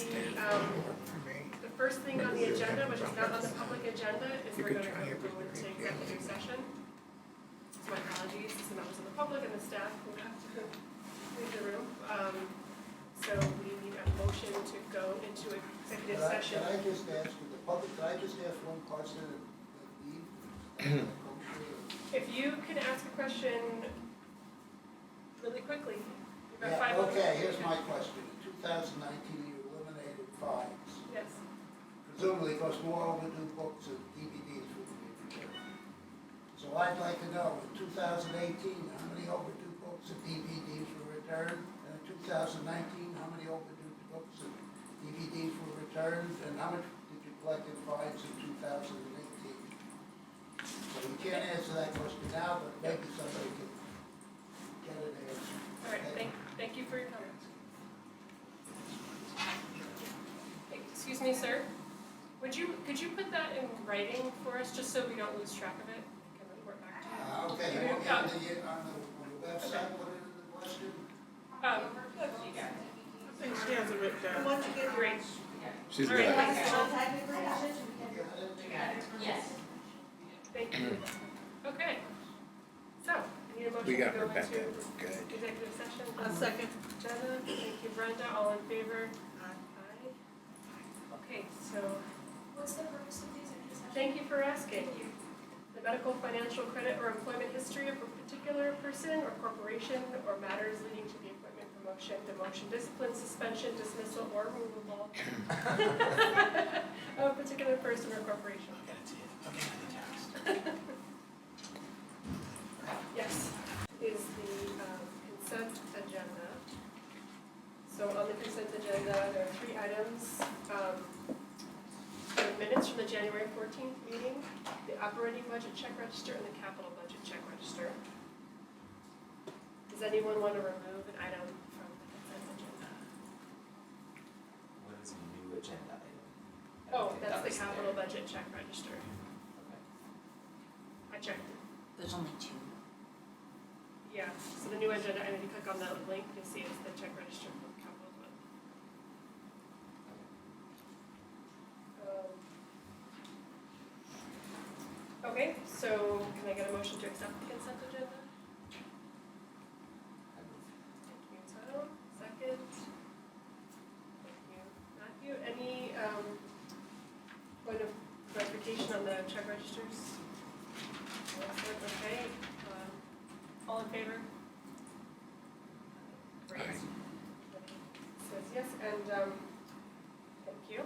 The first thing on the agenda, which is not on the public agenda, is we're going to go into executive session. So my apologies to the members of the public and the staff who have to leave the room. So we need a motion to go into executive session. Can I just ask the public, can I just ask one question and leave? If you can ask a question really quickly. You've got 5 minutes. Okay, here's my question. In 2019, you eliminated fines. Yes. Presumably because more overdue books and DVDs will be returned. So I'd like to know, in 2018, how many overdue books and DVDs were returned? And in 2019, how many overdue books and DVDs were returned? And how much did you collect in fines in 2018? So we can't answer that question now, but maybe somebody can get an answer. All right, thank you for your comments. Excuse me, sir. Could you put that in writing for us, just so we don't lose track of it? Can report back to you. Okay, you want me on the website, put it in the question? I think she has it written down. Once you get great. She's All got right, it. Yes. Thank you. Okay. So, I need a motion We to got go Rebecca. into Good. executive session. A second. Jenna, thank you, Brenda, all in favor? Aye. Okay, so, What's the purpose of these exercises? thank you for asking. The medical, financial, credit, or employment history of a particular person or corporation or matters leading to the appointment, promotion, demotion, discipline, suspension, dismissal, or removal of a particular person or corporation. Yes, is the consent agenda. So on the consent agenda, there are 3 items. The minutes from the January 14th meeting, the operating budget check register, and the capital budget check register. Does anyone want to remove an item from the consent agenda? What is a new agenda item? I don't Oh, think that's that the was capital there. budget check register. Okay. I checked it. There's only 2. Yeah, so the new agenda, and if you click on that link, you'll see it's the check register for capital fund. Okay, so can I get a motion to accept the consent agenda? I move. Thank you, Tom. Second. Thank you, Matthew. Any point of clarification on the check registers? Okay. All in favor? Great. Aye. Says yes, and thank you.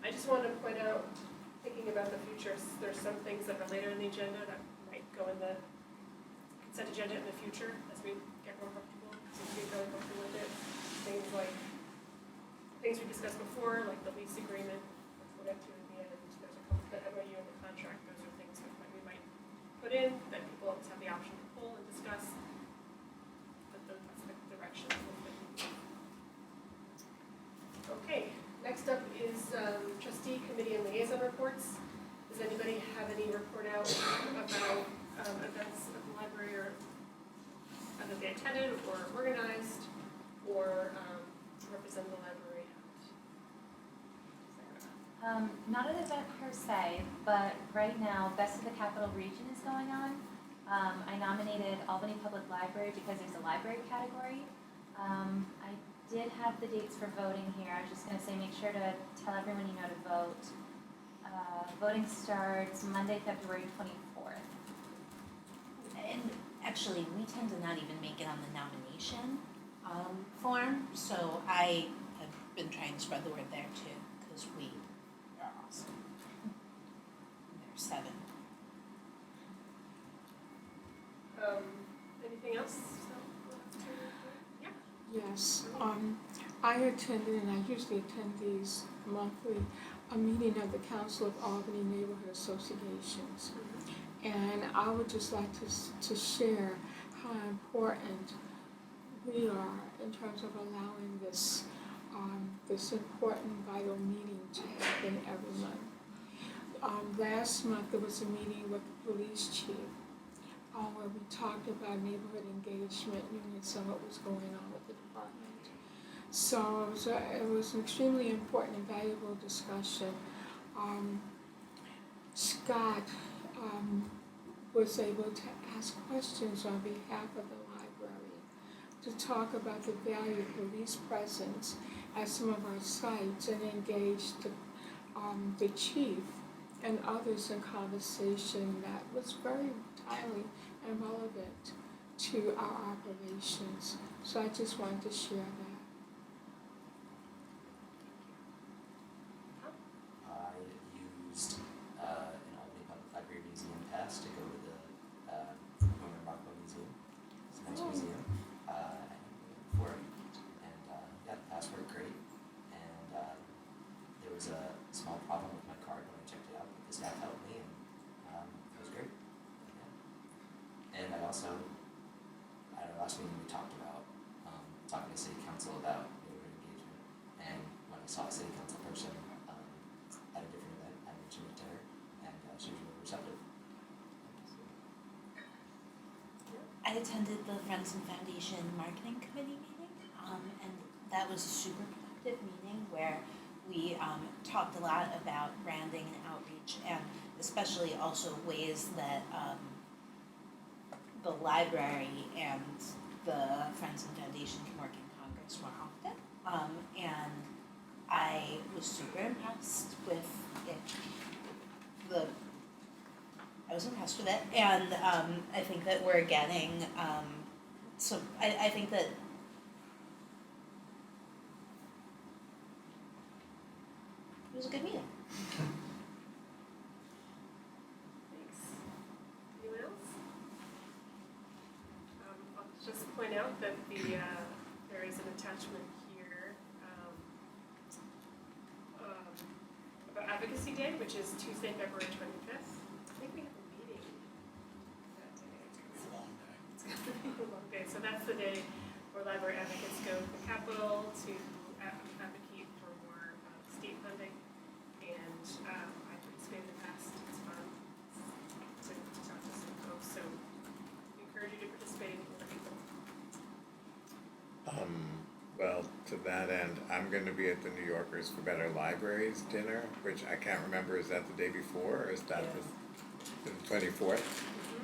I just wanted to point out, thinking about the future, there's some things that are later in the agenda that might go in the consent agenda in the future as we get more comfortable, since we're really comfortable with it. Things like, things we discussed before, like the lease agreement, which we'll get to in the end. There's a couple, the MOU and the contract, those are things that we might put in, that people always have the option to pull and discuss. But that's the direction we'll fit. Okay, next up is trustee committee and liaison reports. Does anybody have any report out about events at the library or that they attended or organized or represent the library at? Not an event per se, but right now, Best of the Capital Region is going on. I nominated Albany Public Library because there's a library category. I did have the dates for voting here. I was just gonna say, make sure to tell everyone you know to vote. Voting starts Monday, February 24th. And actually, we tend to not even make it on the nomination form, so I have been trying to spread the word there too, because we are awesome. There's 7. Anything else? Yeah. Yes, I attended, and I usually attend these monthly, a meeting of the Council of Albany Neighborhood Associations. And I would just like to share how important we are in terms of allowing this important vital meeting to happen every month. Last month there was a meeting with the police chief where we talked about neighborhood engagement units and what was going on with the department. So it was an extremely important and valuable discussion. Scott was able to ask questions on behalf of the library to talk about the value of police presence at some of our sites and engage the chief and others in conversation that was very timely and relevant to our operations. So I just wanted to share that. I used an Albany Public Library Museum pass to go to the Norman Rockwell Museum. It's a nice museum. For it. And yeah, the pass worked great. And there was a small problem with my card when I checked it out, but the staff helped me, and it was great. Yeah. And I also, at our last meeting, we talked about talking to City Council about neighborhood engagement. And when I saw a City Council person at a different event, I mentioned it to her, and she was really receptive. I attended the Friends and Foundation Marketing Committee meeting, and that was a super productive meeting where we talked a lot about branding and outreach, and especially also ways that the library and the Friends and Foundation can work in Congress more often. And I was super impressed with it. I was impressed with it, and I think that we're getting I think that it was a good meeting. Thanks. Anyone else? I'll just point out that there is an attachment here about Advocacy Day, which is Tuesday, February 25th. I think we have a meeting that day. It's a long day. It's gonna be a long day. So that's the day where library advocates go to the Capitol to advocate for more state funding. And I participated in the past. It's fun to talk to some folks. So we encourage you to participate in other people. Well, to that end, I'm going to be at the New Yorkers for Better Libraries dinner, which I can't remember, is that the day before, or is that the 24th?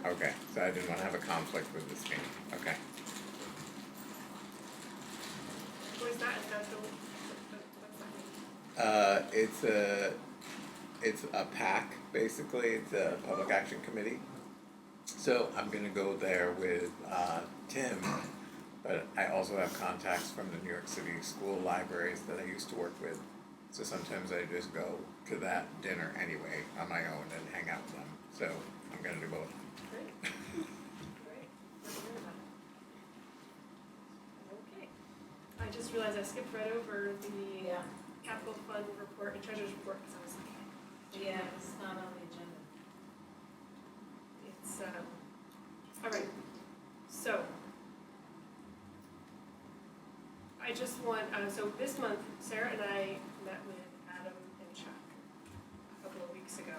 Okay, so I didn't want to have a conflict with this meeting, okay. What is that? Is that what's that mean? It's a PAC, basically, it's a Public Action Committee. So I'm going to go there with Tim, but I also have contacts from the New York City school libraries that I used to work with. So sometimes I just go to that dinner anyway on my own and hang out with them. So I'm going to do both. Great. Great. Good to hear about it. Okay. I just realized I skipped right over the capital fund report and treasurer's report because I was like, Yeah, it's not on the agenda. it's all right. So I just want so this month Sarah and I met with Adam and Chuck a couple of weeks ago,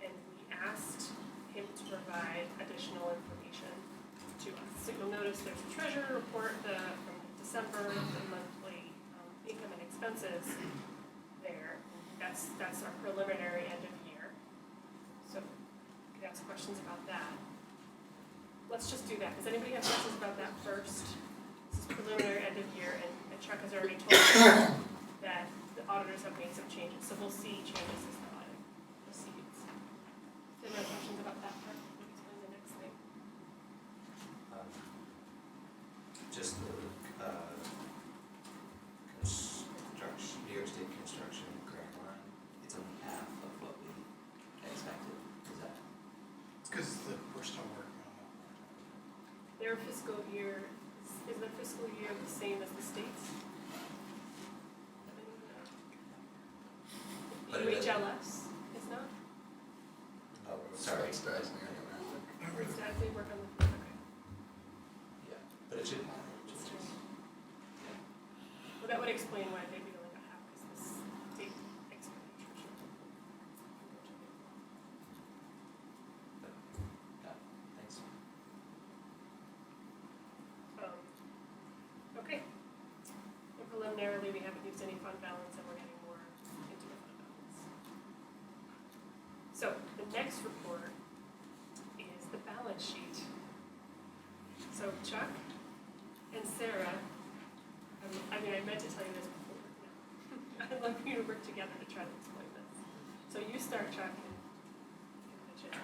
and we asked him to provide additional information to us. So you'll notice there's a treasurer report from December, the monthly income and expenses there. That's our preliminary end of year. So you could ask questions about that. Let's just do that. Does anybody have questions about that first? This is preliminary end of year, and Chuck has already told us that the auditors have made some changes, so we'll see changes as the audit proceeds. Any other questions about that part? We'll explain the next thing. Just the construction, New York State construction grant line, it's only half of what we expected. Is that? It's because we're still working on that project. Their fiscal year, is their fiscal year the same as the state's? But it is- UHLS is not? Oh, sorry. It's as they work on the, okay. Yeah, but it shouldn't matter. It's true. Well, that would explain why maybe only got half, because this state expenditure should. Got it. Thanks. Okay. The fund balance and we're getting more into the fund balance. So the next report is the balance sheet. So Chuck and Sarah, I meant to tell you this before, no. I'd love you to work together to try to explain this. So you start, Chuck, and pitch it.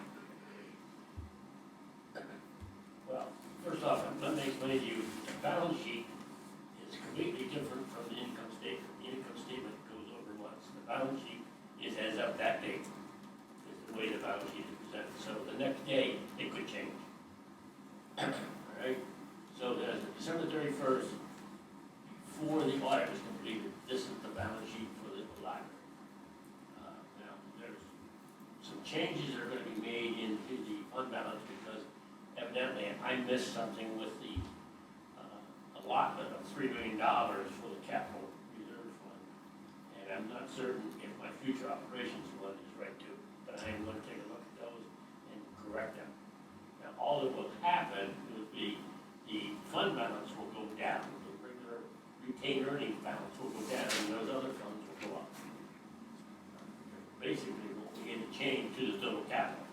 Well, first off, let me explain to you, the balance sheet is completely different from the income statement. The income statement goes over once. The balance sheet is as of that date, is the way the balance sheet is presented. So the next day, it could change. All right? So as of December 31st, before the audit was completed, this is the balance sheet for the library. Now, there's some changes that are going to be made into the fund balance because evidently I missed something with the allotment of $3 million for the capital reserve fund. And I'm not certain if my future operations fund is right too, but I am going to take a look at those and correct them. Now, all that will happen would be the fund balance will go down, the regular retained earnings balance will go down, and those other funds will go up. Basically, we'll begin to change to the total capital.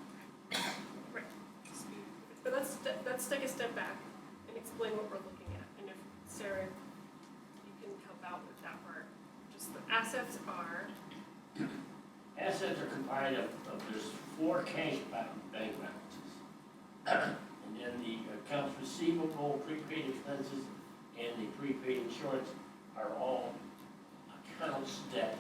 Right. But let's take a step back and explain what we're looking at. And if, Sarah, you can help out with that part. Just the assets are, Assets are comprised of there's 4 cash bank balances. And then the accounts receivable, prepaid expenses, and the prepaid insurance are all accounts that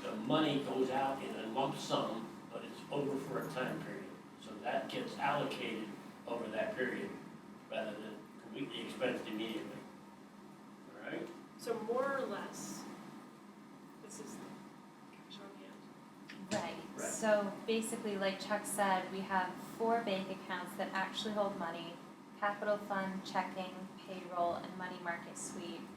the money goes out in a lump sum, but it's over for a time period. So that gets allocated over that period rather than completely expensed immediately. All right? so more or less, this is cash on hand. Right, Right. so basically, like Chuck said, we have 4 bank accounts that actually hold money: capital fund, checking, payroll, and money market sweep.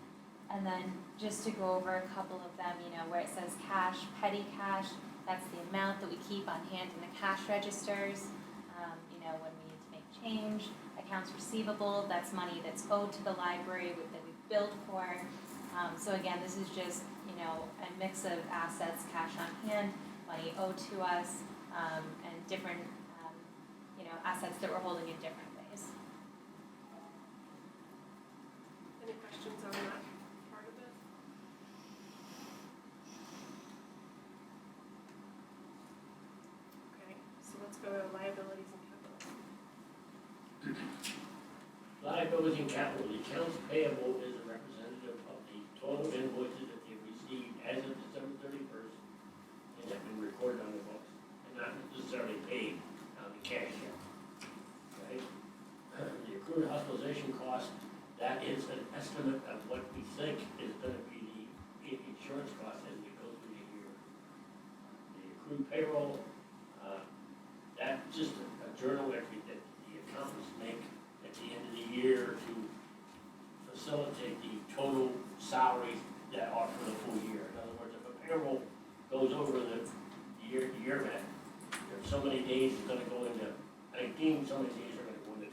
And then just to go over a couple of them, where it says cash, petty cash, that's the amount that we keep on hand in the cash registers, when we need to make change. Accounts receivable, that's money that's owed to the library that we've billed for. So again, this is just, a mix of assets, cash on hand, money owed to us, and different, assets that we're holding in different ways. Any questions on that part of it? Okay, so let's go to liabilities and capital. Liabilities and capital, the accounts payable is a representative of the total invoices that they've received as of December 31st and have been recorded on the books, and not necessarily paid out of cash yet. Okay? The accrued hospitalization cost, that is an estimate of what we think is gonna be the insurance cost as we go through the year. The accrued payroll, that's just a journal entry that the accountants make at the end of the year to facilitate the total salaries that are for the full year. In other words, if a payroll goes over the year end, there's so many days it's gonna go into 19, so many days are gonna go into 20.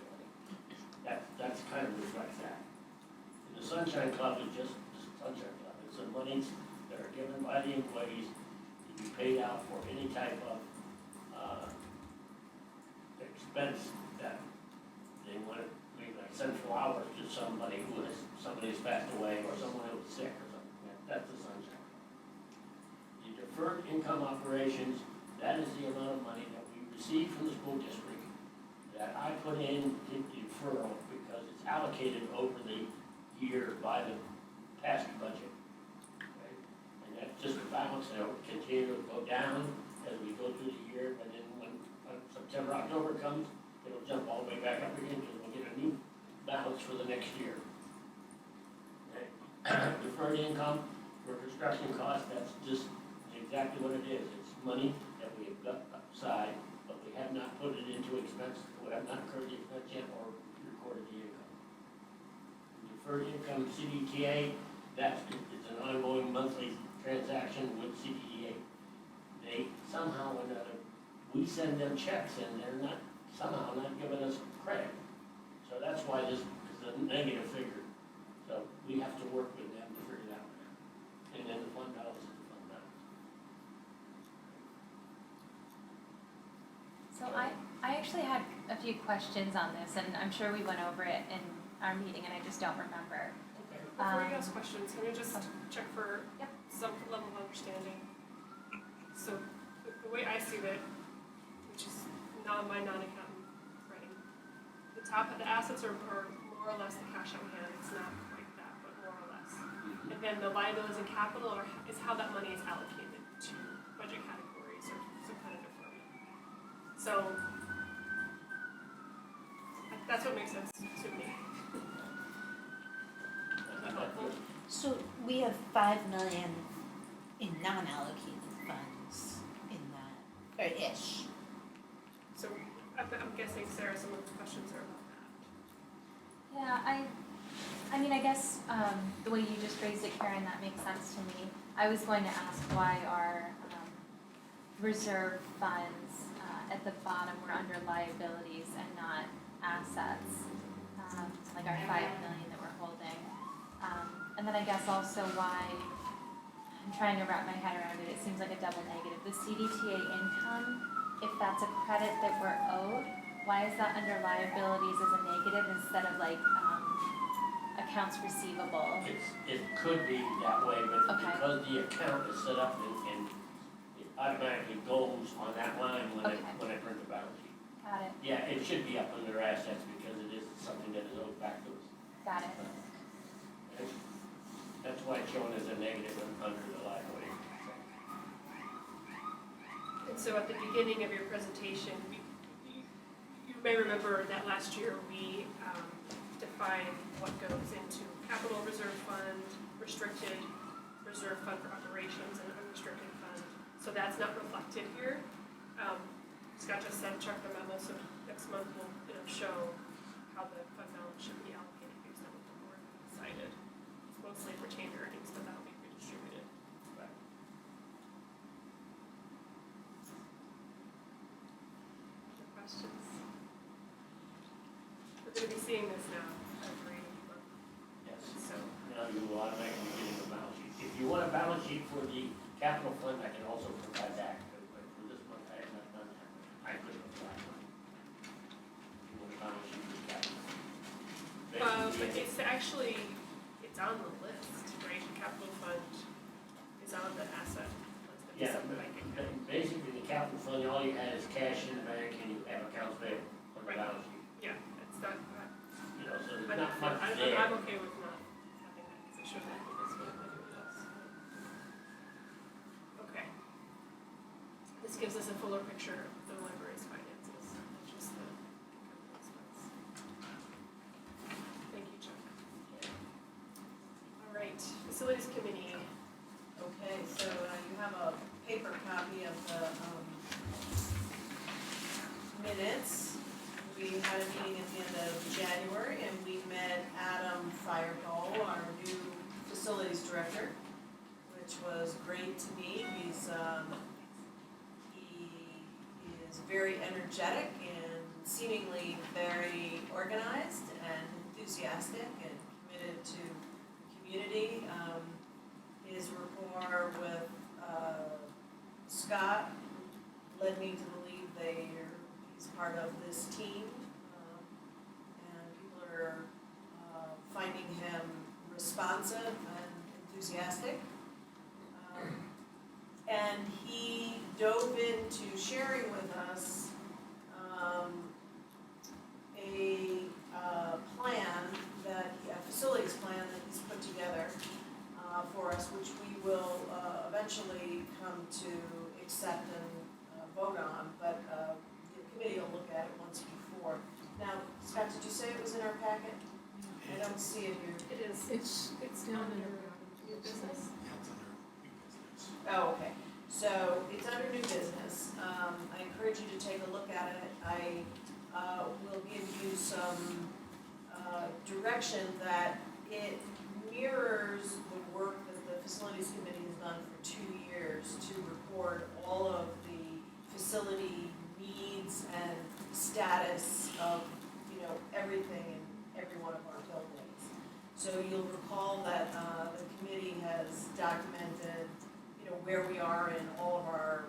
That's kind of reflects that. And the Sunshine Club is just the Sunshine Club. It's the monies that are given by the employees to be paid out for any type of expense that they want to, maybe like central hours to somebody somebody has passed away or someone who was sick or something. That's the Sunshine Club. The deferred income operations, that is the amount of money that we receive from the school district that I put in deferral because it's allocated over the year by the past budget. Okay? And that's just a balance that will continue to go down as we go through the year, and then when September, October comes, it'll jump all the way back up again because we'll get a new balance for the next year. Okay? Deferred income for construction costs, that's just exactly what it is. It's money that we have got aside, but we have not put it into expense, we have not incurred the expense yet or recorded the income. Deferred income CDTA, it's an ongoing monthly transaction with CDTA. They somehow or another, we send them checks and they're not, somehow not giving us credit. So that's why this is a negative figure. So we have to work with them to figure it out. And then the few questions on this, and I'm sure we went over it in our meeting, and I just don't remember. Before you ask questions, can we just check for Yep. some level of understanding? So, the way I see it, which is my non-accountant brain, the top of the assets are more or less the cash on hand, it's not quite that, but more or less. And then the liabilities and capital is how that money is allocated to budget categories or some kind of deferment. So, that's what makes sense to me. Is that helpful? So we have 5 million in non-allocated funds in that, or ish. So, I'm guessing, Sarah, some of the questions are about that. Yeah, I mean, I guess, the way you just phrased it, Karen, that makes sense to me. I was going to ask why our, reserve funds, at the bottom were under liabilities and not assets, like our 5 million that we're holding. And then I guess also why, I'm trying to wrap my head around it, it seems like a double negative. The CDTA income, if that's a credit that we're owed, why is that under liabilities as a negative instead of like, accounts receivable? It could be that way, but Okay. because the account is set up and it automatically goes on that line when Okay. when I print the balance sheet. Got it, Yeah, it should be up under assets because it is something that is owed back to us. got it. That's why it's shown as a negative under the liability. And so at the beginning of your presentation, you may remember that last year we defined what goes into capital reserve fund, restricted reserve fund for operations, and unrestricted fund. So that's not reflected here. Scott just said check the memo, so next month we'll show how the fund balance should be allocated based on what the board decided. It's mostly retained earnings, but that'll be redistributed. But other questions? We're gonna be seeing this now every month, Yes. so. Now you will automatically get a balance sheet. If you want a balance sheet for the capital fund, I can also provide that. But for this month, I have not done that. I could provide one. You want a balance sheet for the capital? Basically, It's actually, it's on the list, right? The capital fund is on the asset list of Yeah, December banking. basically the capital fund, all you had is cash in the bank and you have accounts payable on the Right. balance sheet. Yeah, it's not, You know, so there's I'm not much I'm there. okay with not having that, because it should have this one, but it does. Okay. This gives us a fuller picture of the library's finances, not just the capital expense. Thank you, Chuck. All right, facilities committee. Okay, so you have a paper copy of the minutes. We had a meeting at the end of January and we met Adam Fireball, our new facilities director, which was great to meet. He is very energetic and seemingly very organized and enthusiastic and committed to the community. His rapport with Scott led me to believe he's part of this team. And people are finding him responsive and enthusiastic. And he dove into sharing with us a facilities plan that he's put together for us, which we will eventually come to accept and vote on, but the committee will look at it once before. Now, Scott, did you say it was in our packet? I don't see it here. It is. It's down under there. new business. Oh, okay, so it's under new business. I encourage you to take a look at it. I will give you some direction that it mirrors the work that the facilities committee has done for 2 years to record all of the facility needs and status of, everything in every one of our buildings. So you'll recall that the committee has documented, where we are in all of our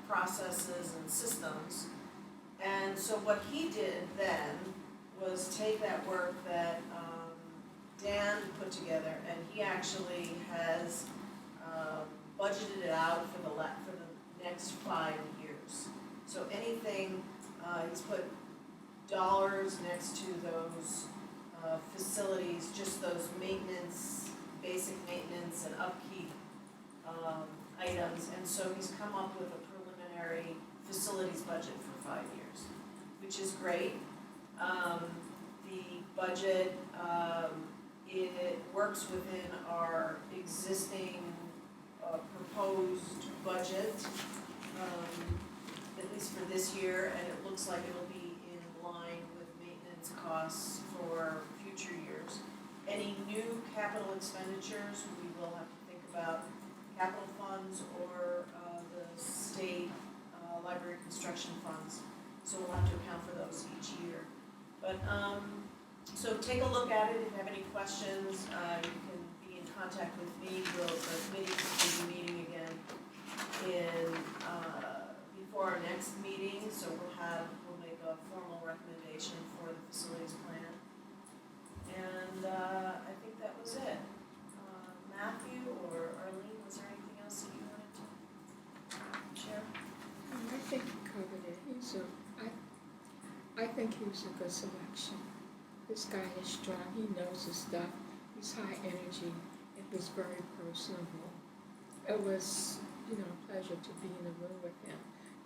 processes and systems. And so what he did then was take that work that Dan put together, and he actually has budgeted it out for the next 5 years. So anything, he's put dollars next to those facilities, just those maintenance, basic maintenance and upkeep items. And so he's come up with a preliminary facilities budget for 5 years, which is great. The budget, it works within our existing proposed budget, at least for this year, and it looks like it'll be in line with maintenance costs for future years. Any new capital expenditures, we will have to think about capital funds or the state library construction funds. So we'll have to account for those each year. But, so take a look at it. If you have any questions, you can be in contact with me. The committee will be meeting again before our next meeting. So we'll make a formal recommendation for the facilities plan. And I think that was it. Matthew or Arlene, was there anything else that you wanted to share? I think he covered it. I think he was a good selection. This guy is strong, he knows his stuff, he's high energy, it was very personable. It was, a pleasure to be in the room with him,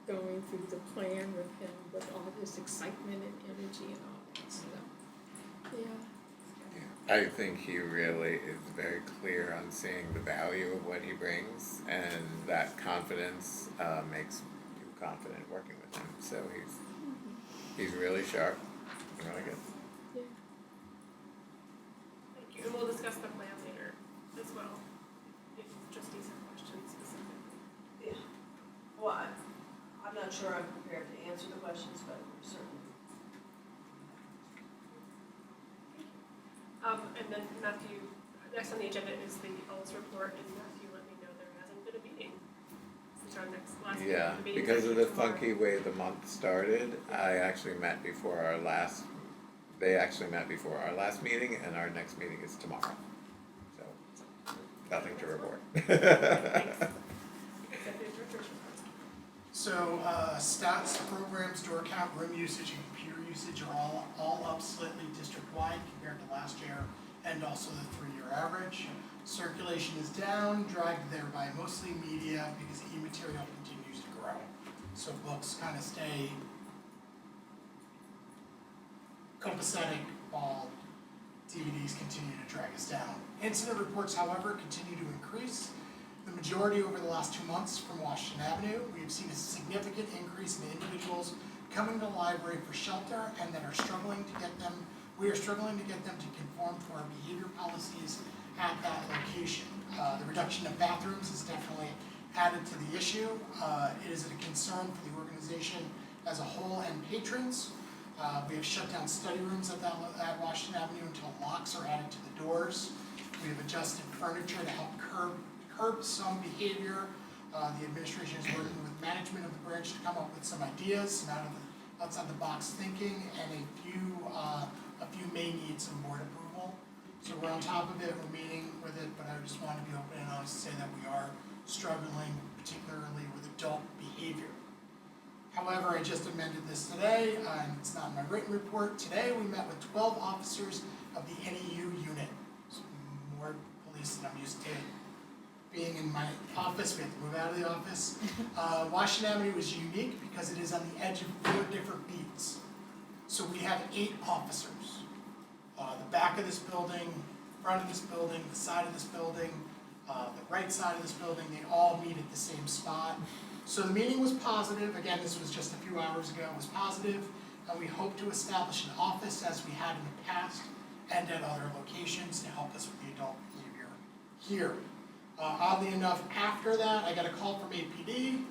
going through the plan with him, with all this excitement and energy and all that stuff. Yeah. I think he really is very clear on seeing the value of what he brings, and that confidence makes you confident working with him. So he's really sharp and really good. Thank you, and we'll discuss the plan later as well, if trustees have questions specifically. Yeah. Well, I'm not sure I'm prepared to answer the questions, but we're certainly. And then Matthew, next on the agenda is the ALS report, and Matthew let me know there hasn't been a meeting since our last meeting. Yeah, The meeting's because of the actually tomorrow. funky way the month started, I actually met before our last, they actually met before our last meeting, and our next meeting is tomorrow. So, nothing to report. Thanks. Executive Director's report. So, stats, programs, door count, room usage, and computer usage are all up slightly district-wide compared to last year, and also the 3-year average. Circulation is down, dragged there by mostly media because e-material continues to grow. So books kind of stay copacetic while DVDs continue to drag us down. Incident reports, however, continue to increase. The majority over the last 2 months from Washington Avenue. We have seen a significant increase in individuals coming to the library for shelter and that are struggling to get them, we are struggling to get them to conform to our behavior policies at that location. The reduction of bathrooms is definitely added to the issue. It is a concern for the organization as a whole and patrons. We have shut down study rooms at Washington Avenue until locks are added to the doors. We have adjusted furniture to help curb some behavior. The administration is working with management of the branch to come up with some ideas, some outside the box thinking, and a few may need some board approval. So we're on top of it, we're meeting with it, but I just wanted to be open and honest to say that we are struggling, particularly with adult behavior. However, I just amended this today, and it's not in my written report. Today, we met with 12 officers of the NEU unit. So more police than I'm used to being in my office. We had to move out of the office. Washington Avenue is unique because it is on the edge of 4 different beats. So we have 8 officers. The back of this building, front of this building, the side of this building, the right side of this building, they all meet at the same spot. So the meeting was positive. Again, this was just a few hours ago. It was positive, and we hope to establish an office as we had in the past and at other locations to help us with the adult behavior here. Oddly enough, after that, I got a call from APD.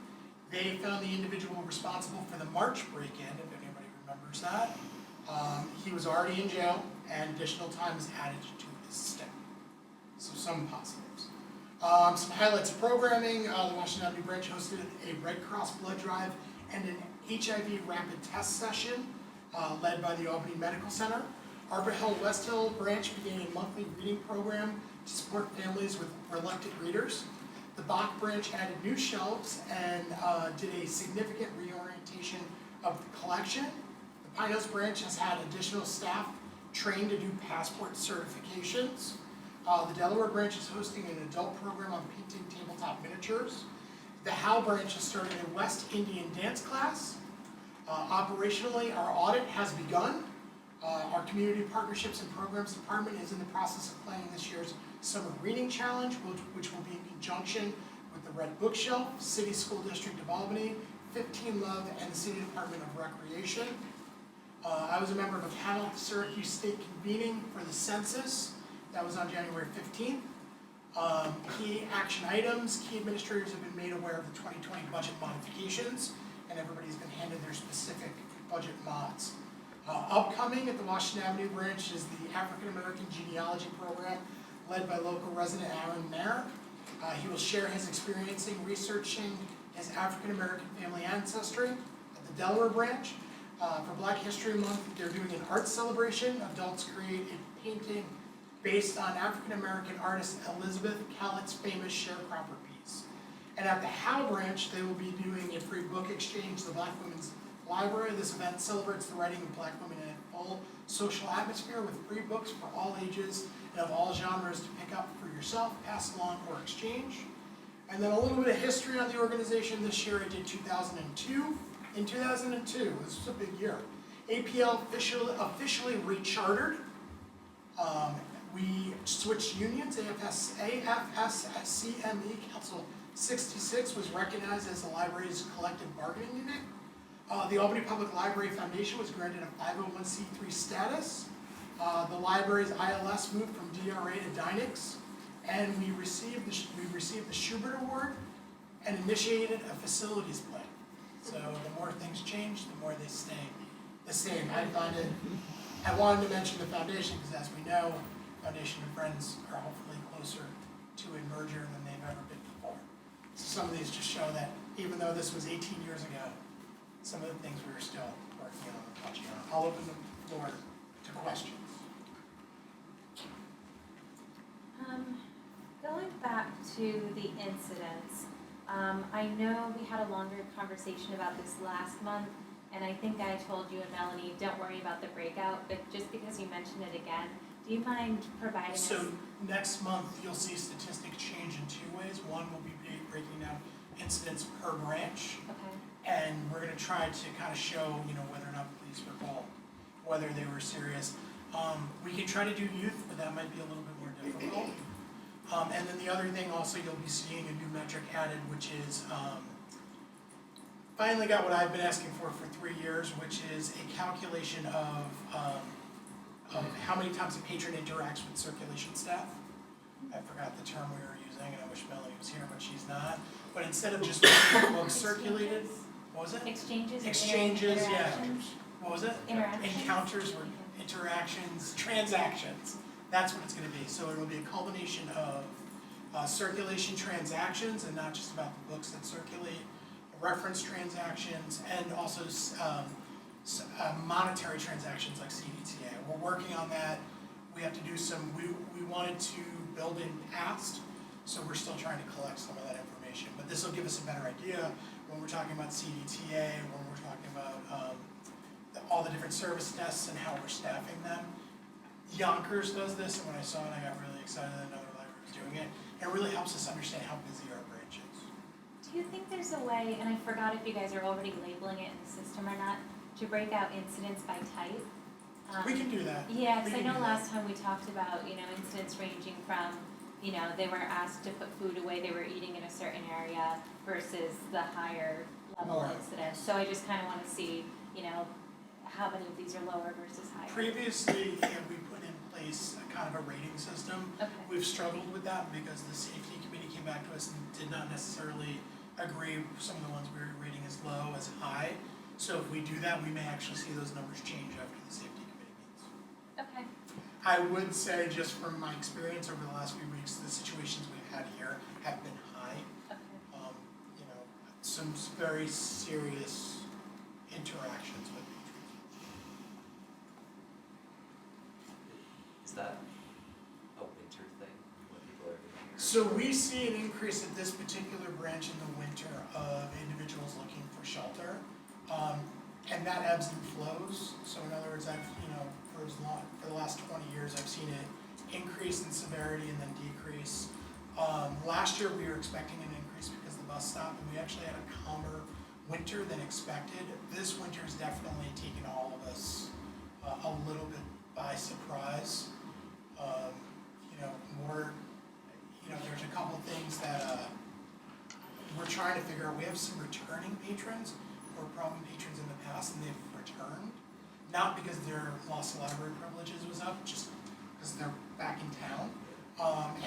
They found the individual responsible for the March break-in, if anybody remembers that. He was already in jail, and additional time was added to his stay. So some positives. Some highlights of programming. The Washington Avenue branch hosted a Red Cross blood drive and an HIV rapid test session, led by the Albany Medical Center. Arbor Hill West Hill branch began a monthly reading program to support families with reluctant readers. The Bach branch added new shelves and did a significant reorientation of the collection. The Pine Hills branch has had additional staff trained to do passport certifications. The Delaware branch is hosting an adult program on painting tabletop miniatures. The Howe branch has started a West Indian dance class. Operationally, our audit has begun. Our Community Partnerships and Programs Department is in the process of planning this year's Summer Reading Challenge, which will be in conjunction with the Red Bookshelf, City School District of Albany, 15 Love, and the City Department of Recreation. I was a member of a panel at the Syracuse State Convening for the census. That was on January 15th. Key action items, key administrators have been made aware of the 2020 budget modifications, and everybody's been handed their specific budget mods. Upcoming at the Washington Avenue branch is the African American Genealogy Program, led by local resident Aaron Merrick. He will share his experience in researching his African American family ancestry. At the Delaware branch, for Black History Month, they're doing an art celebration. Adults create a painting based on African American artist Elizabeth Callett's famous sharecropper piece. And at the Howe branch, they will be doing a free book exchange to the Black Women's Library. This event celebrates the writing of Black women in a full social atmosphere with free books for all ages and of all genres to pick up for yourself, pass along, or exchange. And then a little bit of history on the organization. This year I did 2002. In 2002, this was a big year, APL officially rechartered. We switched unions. AFSCME Council 66 was recognized as the library's collective bargaining unit. The Albany Public Library Foundation was granted a 501c3 status. The library's ILS moved from DRA to Dynex, and we received the Schubert Award and initiated a facilities plan. So the more things change, the more they stay the same. I wanted to mention the foundation because, as we know, Foundation and Friends are hopefully closer to a merger than they've ever been before. So some of these just show that even though this was 18 years ago, some of the things we were still working on and touching on. I'll open the floor to questions. Going back to the incidents, I know we had a longer conversation about this last month, and I think I told you and Melanie, don't worry about the breakout, but just because you mentioned it again, do you mind providing us? So next month, you'll see statistics change in two ways. One will be breaking down incidents per branch. Okay. And we're gonna try to kind of show, whether or not police were called, whether they were serious. We can try to do youth, but that might be a little bit more difficult. And then the other thing also, you'll be seeing a new metric added, which is, finally got what I've been asking for 3 years, which is a calculation of how many times a patron interacts with circulation staff. I forgot the term we were using, and I wish Melanie was here, but she's not. But instead of just books circulated, what was it? Exchanges? Exchanges, yeah. Interactions? What was it? Interactions? Encounters or interactions, transactions. That's what it's gonna be. So it'll be a culmination of circulation transactions, and not just about the books that circulate, reference transactions, and also monetary transactions like CDTA. We're working on that. We have to do we wanted to build in past, so we're still trying to collect some of that information. But this will give us a better idea when we're talking about CDTA, when we're talking about all the different service desks and how we're staffing them. Yonkers does this, and when I saw it, I got really excited that another library was doing it. It really helps us understand how busy our branch is. Do you think there's a way, and I forgot if you guys are already labeling it in the system or not, to break out incidents by type? We can do that. Yeah, We because I can know do last time we talked about, incidents ranging from, they were asked to put food away, they were eating in a certain area versus the higher level Right. incidents. So I just kind of want to see, how many of these are lower versus higher. Previously, we put in place a kind of a rating system. Okay. We've struggled with that because the safety committee came back to us and did not necessarily agree with some of the ones we were rating as low, as high. So if we do that, we may actually see those numbers change after the safety committee meets. Okay. I would say, just from my experience over the last few weeks, the situations we've had here have been high. Okay. Some very serious interactions with patrons. Is that a winter thing, what people are doing here? So we see an increase at this particular branch in the winter of individuals looking for shelter. And that ebbs and flows. So in other words, I've, for the last 20 years, I've seen it increase in severity and then decrease. Last year we were expecting an increase because the bus stopped, and we actually had a calmer winter than expected. This winter has definitely taken all of us a little bit by surprise. There's a couple things that we're trying to figure out. We have some returning patrons who were problem patrons in the past, and they've returned. Not because their loss of library privileges was up, just because they're back in town.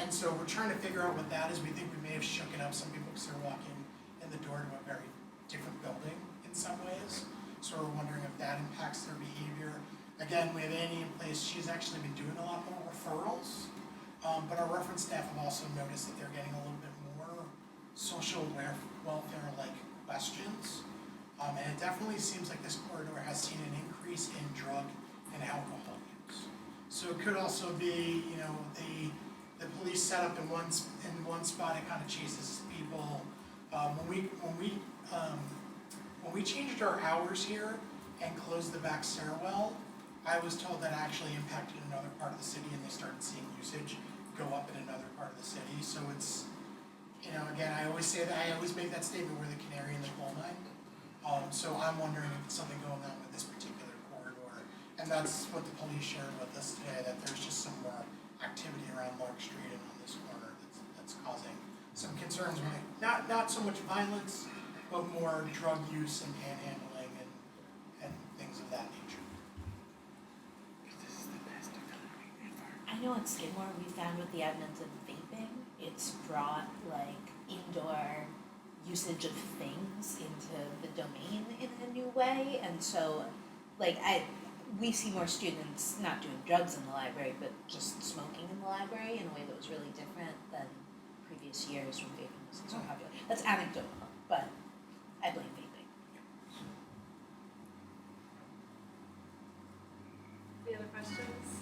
And so we're trying to figure out what that is. We think we may have shooken up some people because they're walking in the door to a very different building in some ways. So we're wondering if that impacts their behavior. Again, we have Annie in place. She's actually been doing a lot more referrals. But our reference staff have also noticed that they're getting a little bit more social welfare-like questions. And it definitely seems like this corridor has seen an increase in drug and alcohol use. So it could also be, the police set up in one spot, it kind of chases people. When we changed our hours here and closed the back stairwell, I was told that actually impacted another part of the city, and they started seeing usage go up in another part of the city. So it's, again, I always make that statement, we're the canary in the coal mine. So I'm wondering if it's something going on with this particular corridor. And that's what the police shared with us today, that there's just some more activity around Lark Street and on this corner that's causing some concerns with it. Not so much violence, but more drug use and panhandling and things of that nature. I know in Skidmore, we found with the advent of vaping, it's brought like indoor usage of things into the domain in a new way, and so we see more students not doing drugs in the library, but just smoking in the library in a way that was really different than previous years when vaping wasn't so popular. That's anecdotal, but I blame vaping. Any other questions?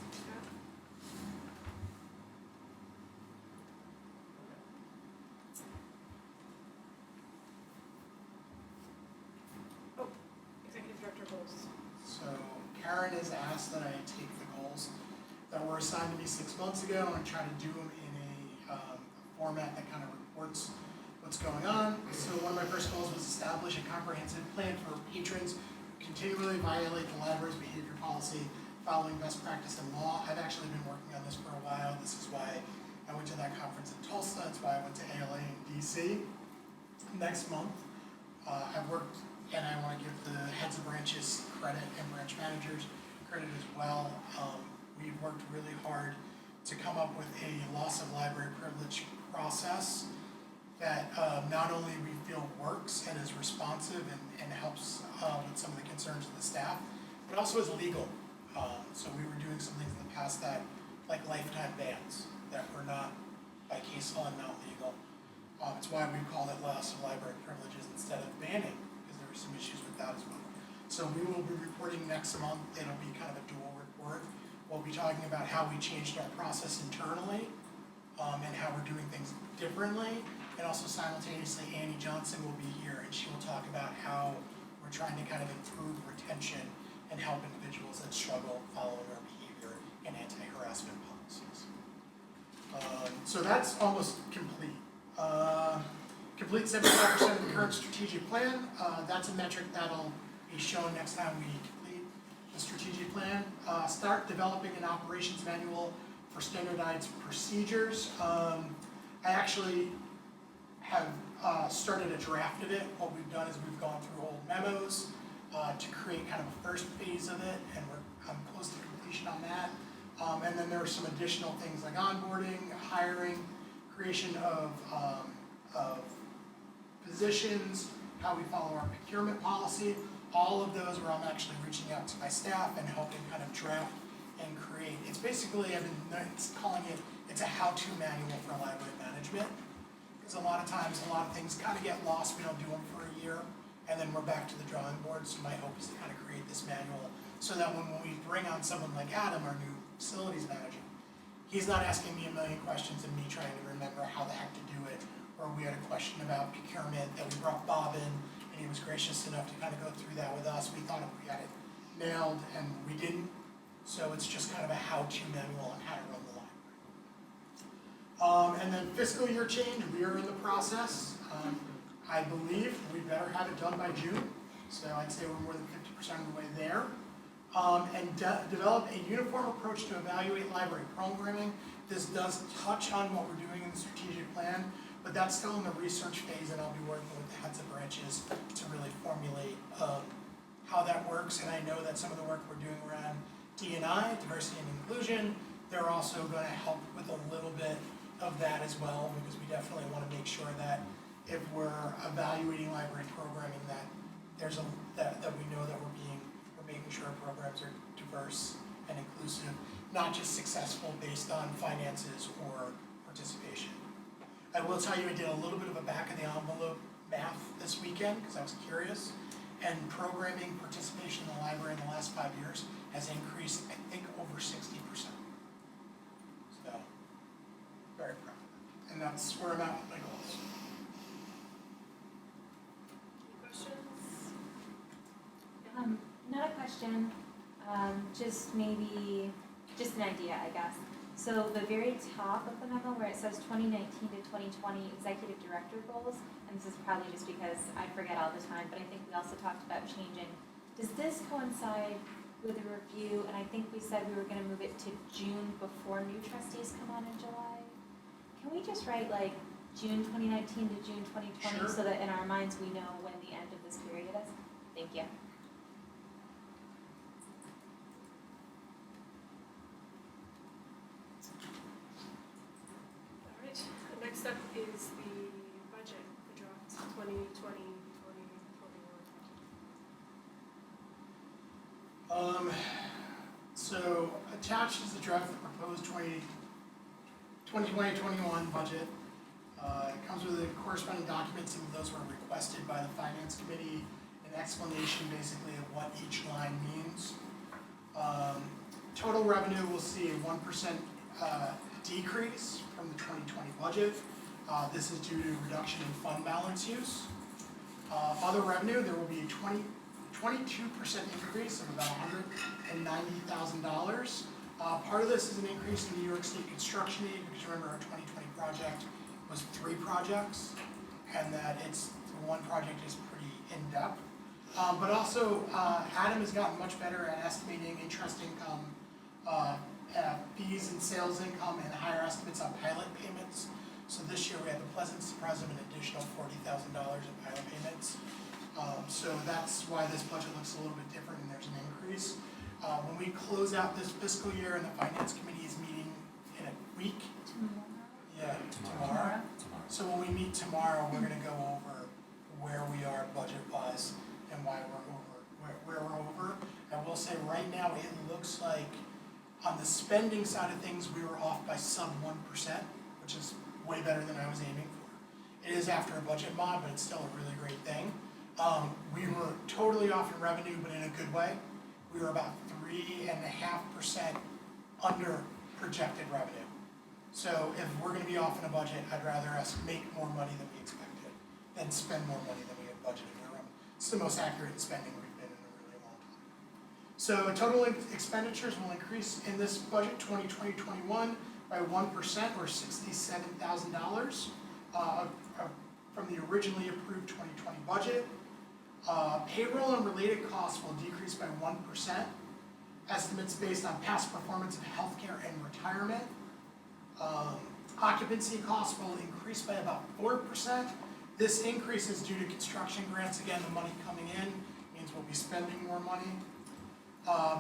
Oh, Executive Director Bowles. So Karen has asked that I take the goals that were assigned to me 6 months ago and try to do them in a format that kind of reports what's going on. So one of my first goals was establish a comprehensive plan for patrons who continually violate the library's behavior policy following best practice in law. I've actually been working on this for a while. This is why I went to that conference in Tulsa. That's why I went to ALA in DC. Next month, I've worked, and I want to give the heads of branches credit and branch managers credit as well. We've worked really hard to come up with a loss of library privilege process that not only we feel works and is responsive and helps with some of the concerns of the staff, but also is legal. So we were doing some things in the past that, like lifetime bans, that were not by case law and not legal. It's why we called it loss of library privileges instead of banning, because there were some issues with that as well. So we will be reporting next month. It'll be kind of a dual report. We'll be talking about how we changed our process internally, and how we're doing things differently. And also simultaneously, Annie Johnson will be here, and she will talk about how we're trying to kind of improve retention and help individuals that struggle following our behavior and anti-harassment policies. So that's almost complete. Complete 75% of the current strategic plan. That's a metric that'll be shown next time we complete the strategic plan. Start developing an operations manual for standardized procedures. I actually have started a draft of it. What we've done is we've gone through old memos to create kind of a first phase of it, and I'm close to completion on that. And then there are some additional things like onboarding, hiring, creation of positions, how we follow our procurement policy. All of those where I'm actually reaching out to my staff and helping kind of draft and create. It's basically, I've been calling it, it's a how-to manual for library management. Because a lot of times, a lot of things kind of get lost. We don't do them for a year, and then we're back to the drawing board. So my hope is to kind of create this manual so that when we bring on someone like Adam, our new facilities manager, he's not asking me a million questions and me trying to remember how the heck to do it. Or we had a question about procurement that we brought Bob in, and he was gracious enough to kind of go through that with us. We thought we had it nailed, and we didn't. So it's just kind of a how-to manual on how to run the library. And then fiscal year change, we are in the process. I believe we better have it done by June. So I'd say we're more than 50% of the way there. And develop a uniform approach to evaluate library programming. This does touch on what we're doing in the strategic plan, but that's still in the research phase, and I'll be working with the heads of branches to really formulate how that works. And I know that some of the work we're doing around D&I, diversity and inclusion, they're also going to help with a little bit of that as well, because we definitely want to make sure that if we're evaluating library programming, that there's that we know that we're making sure our programs are diverse and inclusive, not just successful based on finances or participation. I will tell you, I did a little bit of a back of the envelope math this weekend because I was curious, and programming participation in the library in the last 5 years has increased, I think, over 60%. So, very proud of that. And that's where I'm at with my goals. Any questions? Not a question, just maybe, just an idea, I guess. So the very top of the memo where it says 2019 to 2020 executive director goals, and this is probably just because I forget all the time, but I think we also talked about changing. Does this coincide with a review? And I think we said we were gonna move it to June before new trustees come on in July. Can we just write like June 2019 to June 2020 Sure. so that in our minds we know when the end of this period is? Thank you. All right, next up is the budget, the draft 2020-2021. So attached is the draft of the proposed 2020-21 budget. It comes with the corresponding documents. Some of those were requested by the finance committee, an explanation basically of what each line means. Total revenue will see a 1% decrease from the 2020 budget. This is due to reduction in fund balance use. Other revenue, there will be a 22% increase of about $190,000. Part of this is an increase in New York State construction aid, because remember our 2020 project was 3 projects, and that one project is pretty in-depth. But also, Adam has gotten much better at estimating interest income, fees and sales income, and higher estimates on pilot payments. So this year we had the pleasant surprise of an additional $40,000 in pilot payments. So that's why this budget looks a little bit different, and there's an increase. When we close out this fiscal year, and the finance committee is meeting in a week. Tomorrow. So when we meet tomorrow, we're gonna go over where we are budget-wise and why we're over, where we're over. I will say right now, it looks like on the spending side of things, we were off by sub 1%, which is way better than I was aiming for. It is after a budget mod, but it's still a really great thing. We were totally off in revenue, but in a good way. We were about 3.5% under projected revenue. So if we're gonna be off in a budget, I'd rather us make more money than we expected than spend more money than we had budgeted. It's the most accurate spending we've been in a really long time. So total expenditures will increase in this budget 2020-21 by 1% or $67,000 from the originally approved 2020 budget. Payroll and related costs will decrease by 1%. Estimates based on past performance of healthcare and retirement. Occupancy costs will increase by about 4%. This increase is due to construction grants. Again, the money coming in means we'll be spending more money.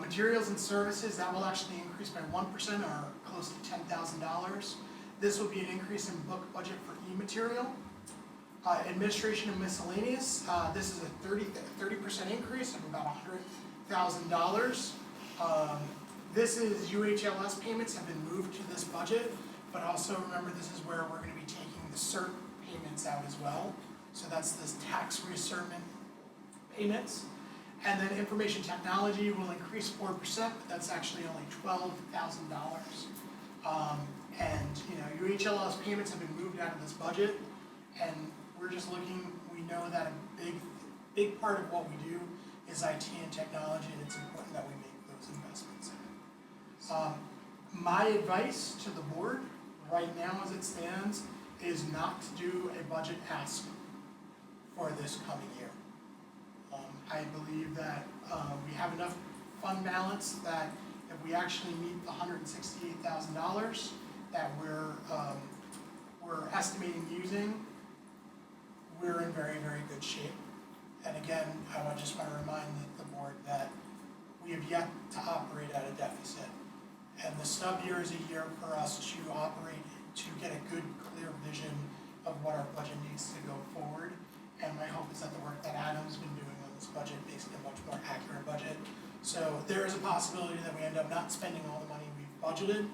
Materials and services, that will actually increase by 1% or close to $10,000. This will be an increase in book budget for e-material. Administration and miscellaneous, this is a 30% increase of about $100,000. This is UHLS payments have been moved to this budget, but also remember this is where we're gonna be taking the CERT payments out as well. So that's this tax reassessment payments. And then information technology will increase 4%, but that's actually only $12,000. And, you know, your HLS payments have been moved out of this budget, and we're just looking, we know that a big part of what we do is IT and technology, and it's important that we make those investments in it. My advice to the board, right now as it stands, is not to do a budget ask for this coming year. I believe that we have enough fund balance that if we actually meet the $168,000 that we're estimating using, we're in very, very good shape. And again, I just want to remind the board that we have yet to operate at a deficit. And the stub year is a year for us to operate, to get a good, clear vision of what our budget needs to go forward. And my hope is that the work that Adam's been doing on this budget makes it a much more accurate budget. So there is a possibility that we end up not spending all the money we've budgeted,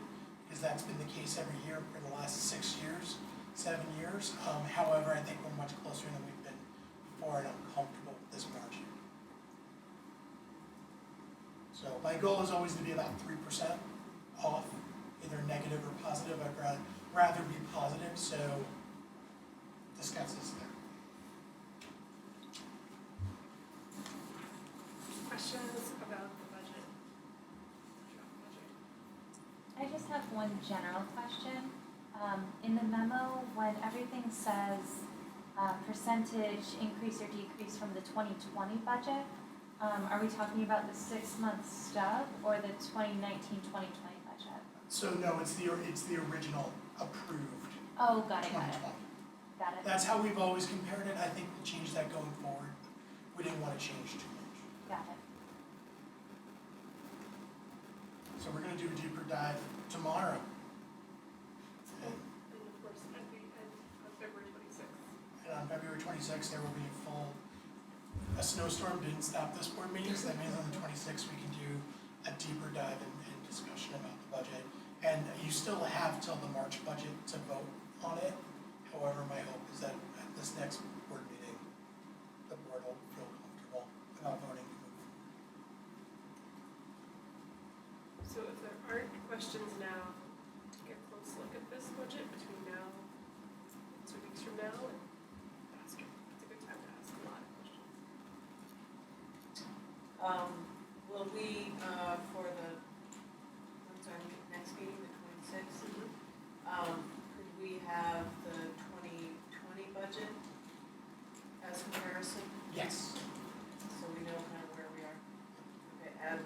because that's been the case every year for the last 6 years, 7 years. However, I think we're much closer than we've been before, and I'm comfortable with this margin. So my goal is always to be about 3% off, either negative or positive. I'd rather be positive, so this gets us there. Questions about the budget? I just have one general question. In the memo, when everything says percentage increase or decrease from the 2020 budget, are we talking about the 6-month stub or the 2019-2020 budget? So no, it's the original approved Oh, got it, 2020. got it, That's how we've always compared it. I think we'll change that going forward. We didn't want to change too much. got it. So we're gonna do a deeper dive tomorrow. And And of course, at the end of February 26th. and on February 26th, there will be a snowstorm didn't stop this board meeting, so that means on the 26th, we can do a deeper dive and discussion about the budget. And you still have till the March budget to vote on it. However, my hope is that at this next board meeting, the board will feel comfortable about voting to move forward. So if there aren't questions now, take a close look at this budget between now and 2 weeks from now and ask it. It's a good time to ask a lot of questions. Will we, for the, next meeting, the 26th, could we have the 2020 budget as comparison? Yes. So we know kind of where we are? Okay, and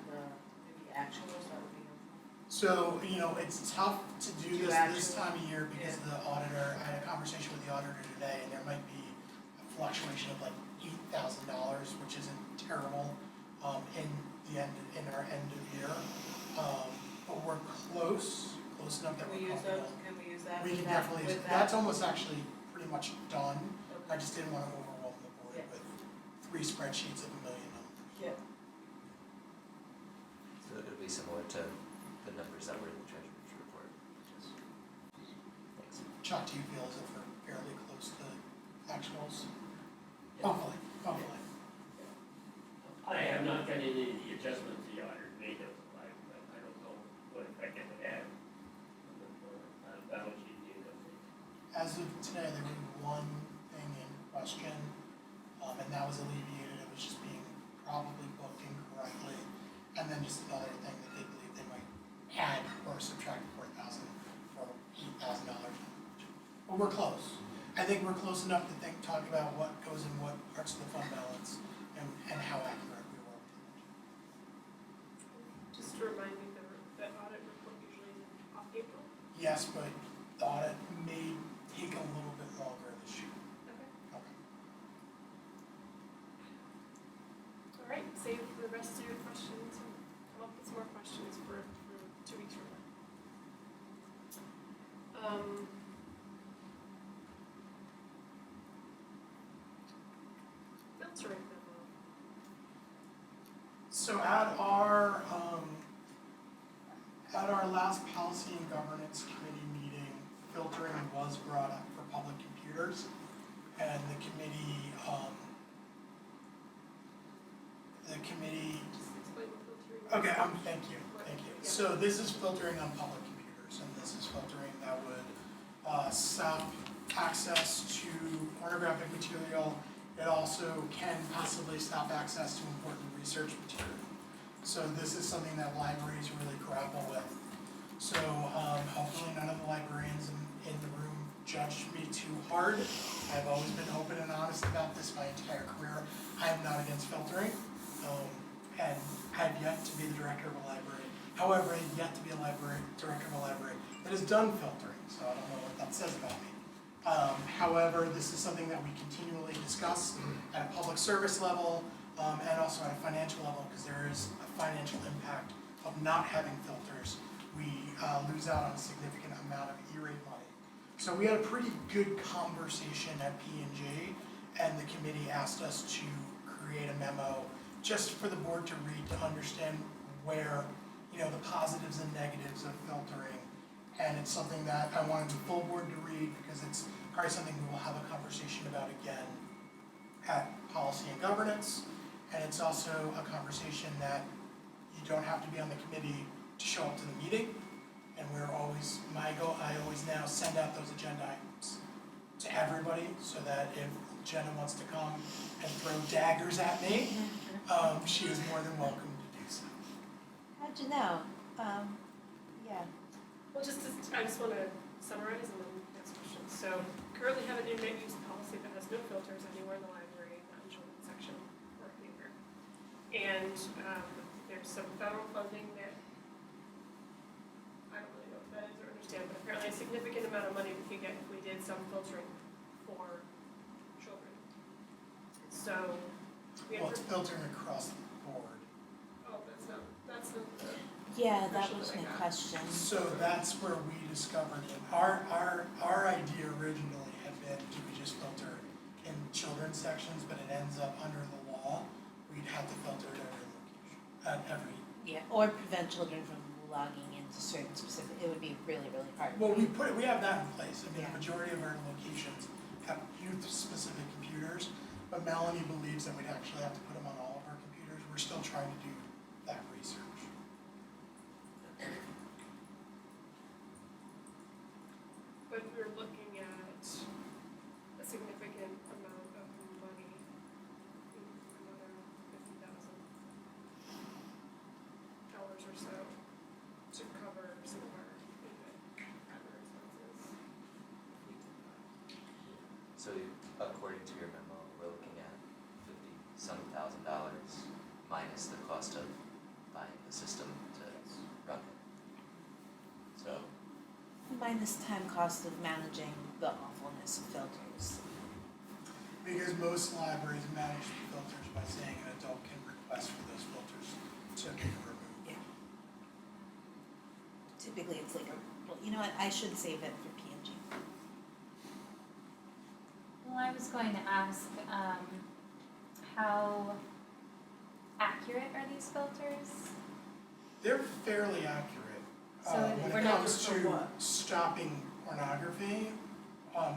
maybe actuals, that would be helpful. So, you know, it's tough to do Do this actual- time of year because the auditor, I had a conversation with the auditor today, and there might be a fluctuation of like $8,000, which isn't terrible, in our end of year. But we're close enough that Can we're we use those, comfortable. can we use that? We with can that- definitely, with that? that's almost actually pretty much done. I Okay. just didn't want to overwhelm the board Yeah. with 3 spreadsheets of $1 million. Yeah. So it'll be similar to the numbers that were in the treasurer's report, which is, thanks. Chuck, do you feel as if we're fairly close to actuals? Hopefully. I have not got any of the adjustments the auditor made of, I don't know what effect it would have on the balance sheet at the end of the day. As of today, there was one thing in question, and that was alleviated. It was just being probably booked incorrectly. And then just another thing that they believe they might add or subtract $4,000 or $8,000. But we're close. I think we're close enough to talk about what goes in what parts of the fund balance and how accurate we were with the budget. Just to remind me, the audit report usually is off April. Yes, but the audit may take a little bit longer this year. Okay. Okay. All right, save the rest of your questions and come up with some more questions for 2 weeks from now. Filtering memo. So at our last policy and governance committee meeting, filtering was brought up for public computers. And the committee, the committee, Just explain what filtering is. okay, thank you. So this is filtering on public computers, and this is filtering that would stop access to pornographic material. It also can possibly stop access to important research material. So this is something that libraries really grapple with. So hopefully none of the librarians in the room judge me too hard. I've always been open and honest about this my entire career. I am not against filtering, and I've yet to be the director of a library. However, I've yet to be director of a library that has done filtering, so I don't know what that says about me. However, this is something that we continually discuss at a public service level, and also at a financial level, because there is a financial impact of not having filters. We lose out on a significant amount of E-rate money. So we had a pretty good conversation at P&G, and the committee asked us to create a memo just for the board to read to understand where, the positives and negatives of filtering. And it's something that I wanted the full board to read because it's probably something we will have a conversation about again at Policy and Governance. And it's also a conversation that you don't have to be on the committee to show up to the meeting. And I always now send out those agenda items to everybody so that if Jenna wants to come and throw daggers at me, she is more than welcome to do so. How'd you know? Yeah. Well, I just want to summarize and then ask questions. So currently have an inmate use policy that has no filters anywhere in the library, not in children's section or anywhere. And there's some federal funding that I don't really know what that is or understand, but apparently a significant amount of money we could get if we did some filtering for children. So we Well, have it's filtering across the board. that's not the Yeah, that Question was that I my got. question. So that's where we discovered it. Our idea originally had been, do we just filter in children's sections, but it ends up under the law, we'd have to filter it at every. Yeah, or prevent children from logging into certain specific, it would be really, really hard. Well, we have that in place. I mean, Yeah. the majority of our locations have youth-specific computers, but Melanie believes that we'd actually have to put them on all of our computers. We're still trying to do that research. But we're looking at a significant amount of money, another $50,000 or so to cover some of our primary expenses. So according to your memo, we're looking at $50-some thousand minus the cost of buying the system to run it. So, Minus time cost of managing the awfulness of filters. Because most libraries manage the filters by saying an adult can request for those filters to be removed. Yeah. Typically, it's like well, you know what, I should save it for P&G. Well, I was going to ask, how accurate are these filters? They're fairly accurate. So When we're it not comes for to what? stopping pornography,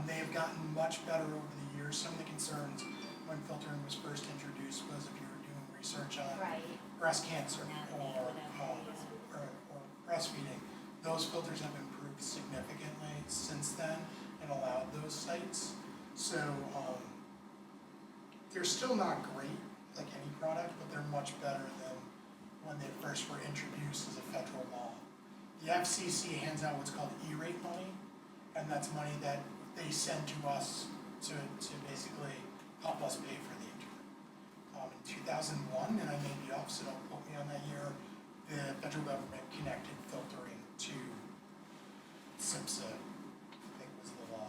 they have gotten much better over the years. Some of the concerns when filtering was first introduced was if you were doing research on Right. breast cancer Anatomy, or whatever, breastfeeding, those filters have improved significantly since then and allowed those sites. So they're still not great like any product, but they're much better than when they first were introduced as a federal law. The FCC hands out what's called E-rate money, and that's money that they send to us to basically help us pay for the internet. In 2001, and I may be off, so don't quote me on that year, the federal government connected filtering to SIPSA, I think was the law.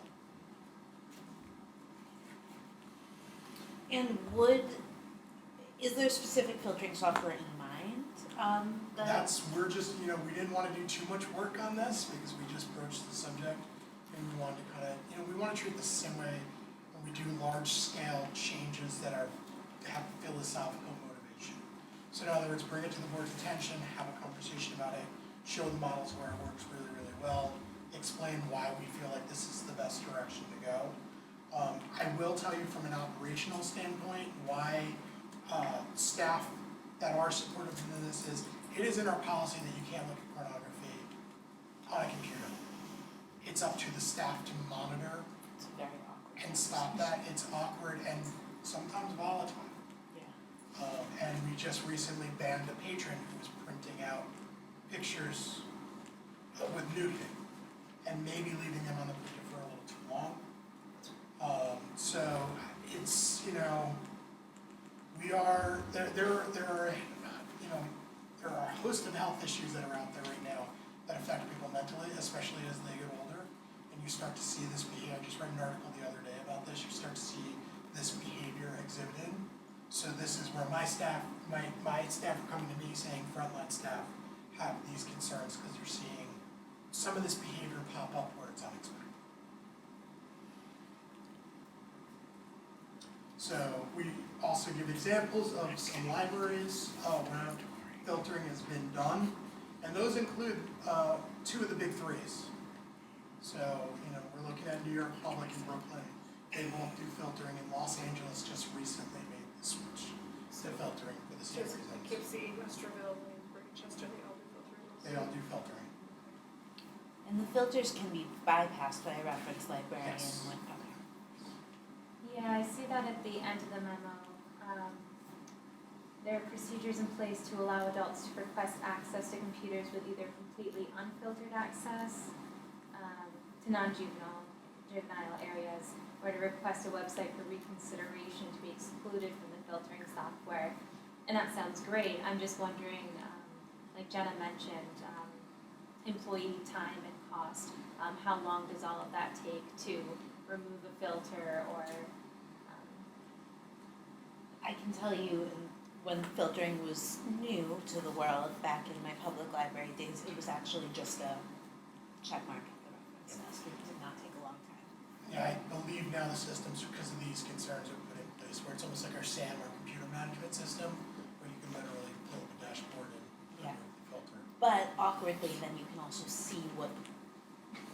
And is there specific filtering software in mind? We're just, we didn't want to do too much work on this because we just broached the subject and we wanted to we want to treat this the same way when we do large scale changes that have philosophical motivation. So in other words, bring it to the board's attention, have a conversation about it, show the models where it works really, really well, explain why we feel like this is the best direction to go. I will tell you from an operational standpoint why staff that are supportive of this is, it is in our policy that you can't look at pornography on a computer. It's up to the staff to monitor It's very awkward. and stop that. It's awkward and sometimes volatile. Yeah. And we just recently banned a patron who was printing out pictures with nudity and maybe leaving them on the printer for a little too long. So it's, we are, there are, there are a host of health issues that are out there right now that affect people mentally, especially as they get older. And you start to see this behavior. I just read an article the other day about this. You start to see this behavior exhibited. So this is where my staff are coming to me saying frontline staff have these concerns because they're seeing some of this behavior pop up where it's unexpected. So we also give examples of some libraries where filtering has been done, and those include two of the big threes. So, we're looking at New York Public and Brooklyn. They won't do filtering, and Los Angeles just recently made the switch to filtering for the same Just reasons. Poughkeepsie, Westerville, Williamsburg, Chester, they all do filtering. They all do filtering. And the filters can be bypassed by a reference librarian Yes. when, okay. Yeah, I see that at the end of the memo. There are procedures in place to allow adults to request access to computers with either completely unfiltered access to juvenile areas, or to request a website for reconsideration to be excluded from the filtering software. And that sounds great. I'm just wondering, like Jenna mentioned, employee time and cost. How long does all of that take to remove a filter or I can tell you, when filtering was new to the world back in my public library days, it was actually just a check mark at the reference desk. It did not take a long time. Yeah, I believe now the systems, because of these concerns, are put in place where it's almost like our SAM, our computer management system, where you can literally pull up a dashboard and Yeah. remove the filter. But awkwardly, then you can also see what,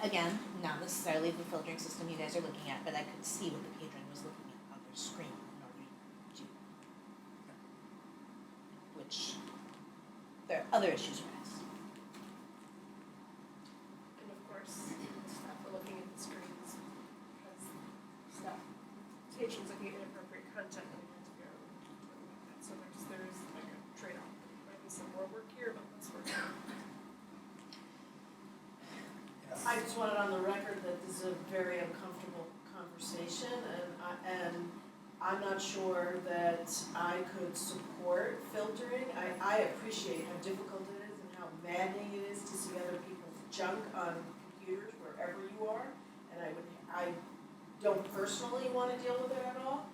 again, not necessarily the filtering system you guys are looking at, but I could see what the patron was looking at on their screen in order to, which, there are other issues arise. And of course, staff are looking at the screens because staff, patrons looking at inappropriate content and want to go like that. So there's like a trade-off. There might be some more work here, but less work here. I just want it on the record that this is a very uncomfortable conversation, and I'm not sure that I could support filtering. I appreciate how difficult it is and how maddening it is to see other people's junk on computers wherever you are, and I don't personally want to deal with it at all.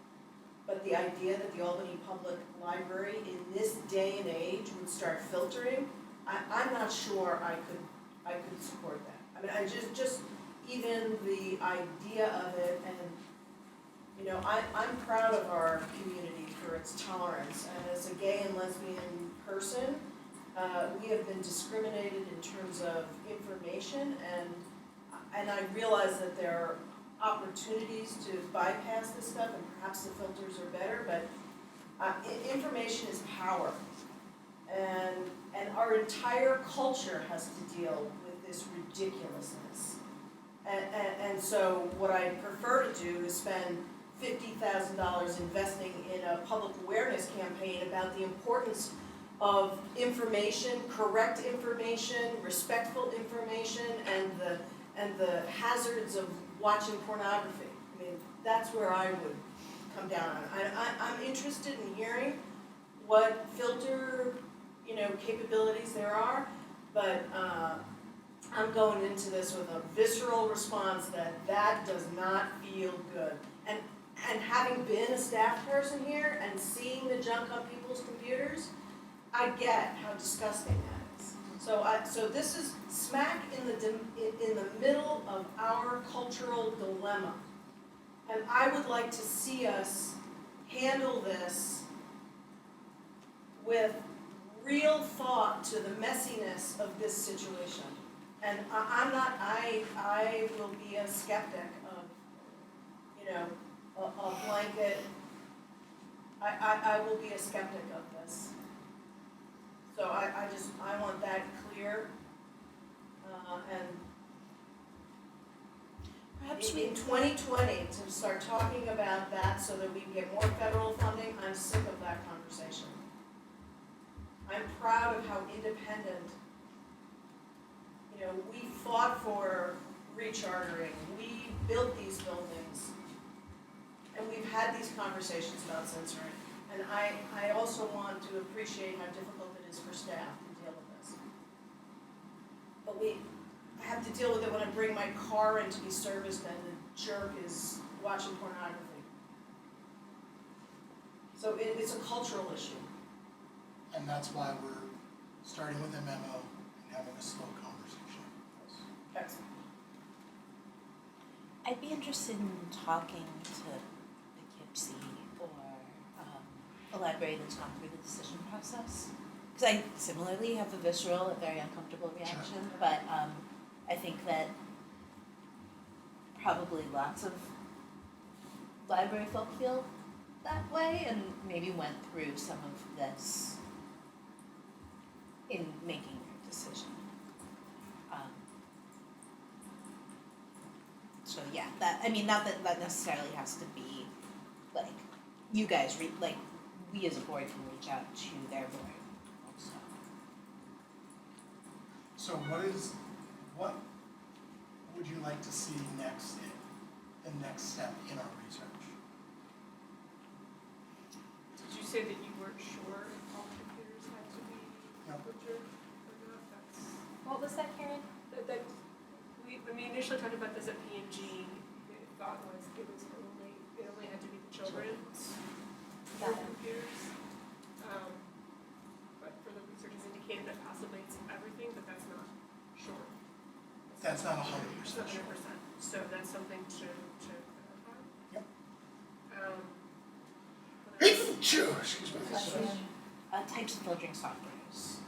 But the idea that the Albany Public Library in this day and age would start filtering, I'm not sure I could support that. I mean, I just even the idea of it, and I'm proud of our community for its tolerance. And as a gay and lesbian person, we have been discriminated in terms of information, and I realize that there are opportunities to bypass this stuff, and perhaps the filters are better, but information is power. And our entire culture has to deal with this ridiculousness. And so what I prefer to do is spend $50,000 investing in a public awareness campaign about the importance of information, correct information, respectful information, and the hazards of watching pornography. I mean, that's where I would come down on it. I'm interested in hearing what filter, capabilities there are, but I'm going into this with a visceral response that does not feel good. And having been a staff person here and seeing the junk on people's computers, I get how disgusting that is. So this is smack in the middle of our cultural dilemma. And I would like to see us handle this with real thought to the messiness of this situation. And I will be a skeptic of, a blanket, I will be a skeptic of this. So I want that clear, and Perhaps we. in 2020, to start talking about that so that we can get more federal funding, I'm sick of that conversation. I'm proud of how independent, we fought for rechartering, we built these buildings, and we've had these conversations about censoring. And I also want to appreciate how difficult it is for staff to deal with this. But I have to deal with it when I bring my car in to be serviced and the jerk is watching pornography. So it's a cultural issue. And that's why we're starting with a memo and having a slow conversation. Excellent. I'd be interested in talking to Poughkeepsie or a library that's gone through the decision process. Because I similarly have a visceral, a very uncomfortable reaction, but I think that probably lots of library folk feel that way and maybe went through some of this in making their decision. So yeah, not that necessarily has to be, like, you guys, we as a board can reach out to their board also. So what would you like to see next, the next step in our research? Did you say that you weren't sure if all computers had to be filtered or not? What was that, Karen? When we initially talked about this at P&G, the thought was it only had to be the children's computers. But further research has indicated that possibly it's everything, but that's not sure. That's not 100% It's not sure. 100%, so that's something to clarify. Yep. What else? Sure, excuse me. Question, types of filtering softwares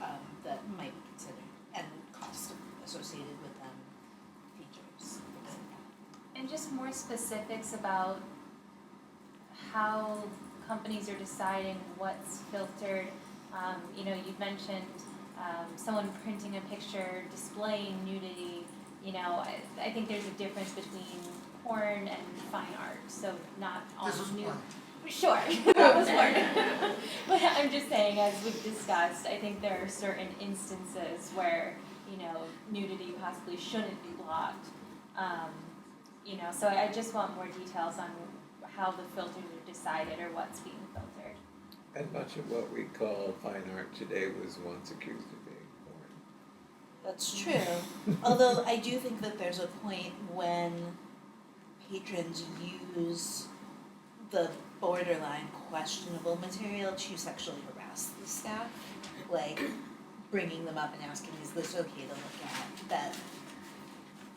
that might be considered and costs associated with them, features, things like that. And just more specifics about how companies are deciding what's filtered. You've mentioned someone printing a picture displaying nudity. I think there's a difference between porn and fine art, so not all This is new. porn. Sure, that was porn. But I'm just saying, as we've discussed, I think there are certain instances where, nudity possibly shouldn't be blocked. So I just want more details on how the filters are decided or what's being filtered. And much of what we call fine art today was once accused of being porn. That's true. Although I do think that there's a point when patrons use the borderline questionable material to sexually harass the staff, like bringing them up and asking, is this okay to look at? That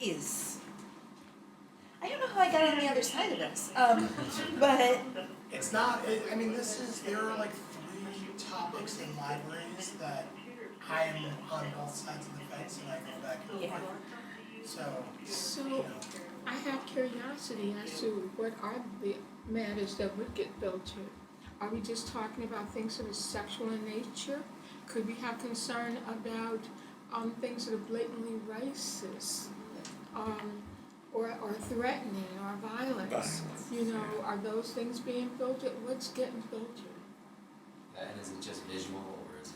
is, I don't know how I got on the other side of this, but It's not, there are like 3 topics in libraries that I am on both sides of the fence and I go back and yeah. forth. So I have curiosity as to what are the matters that would get filtered. Are we just talking about things that are sexual in nature? Could we have concern about things that are blatantly racist, or threatening, or violence? Are those things being filtered? What's getting filtered? And is it just visual or is it,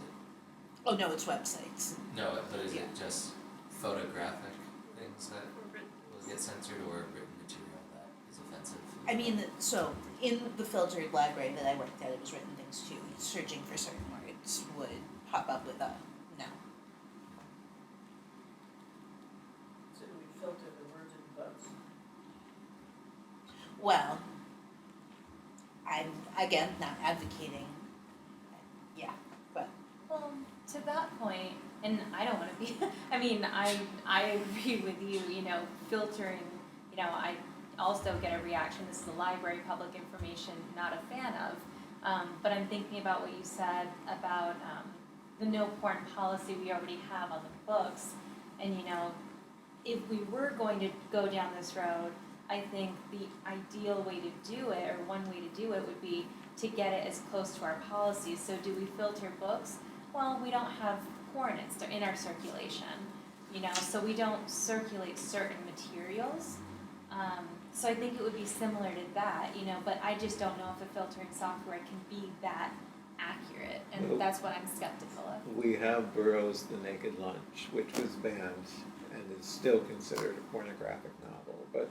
Oh no, it's websites. no, but is Yeah. it just photographic things that Or written. will get censored or written material that is offensive? I mean, so in the filtered library that I worked at, it was written things too. Searching for certain words would pop up with a no. So do we filter the words and votes? Well, I'm again not advocating. Yeah, but Well, to that point, and I don't want to be, I agree with you, filtering, I also get a reaction, this is the library, public information, not a fan of. But I'm thinking about what you said about the no porn policy we already have on the books. And, if we were going to go down this road, I think the ideal way to do it, or one way to do it, would be to get it as close to our policies. So do we filter books? well, we don't have porn in our circulation, you know, so we don't circulate certain materials. So I think it would be similar to that, you know, but I just don't know if the filtering software can be that accurate, Well- and that's what I'm skeptical of. We have Burroughs' The Naked Lunch, which was banned and is still considered a pornographic novel, but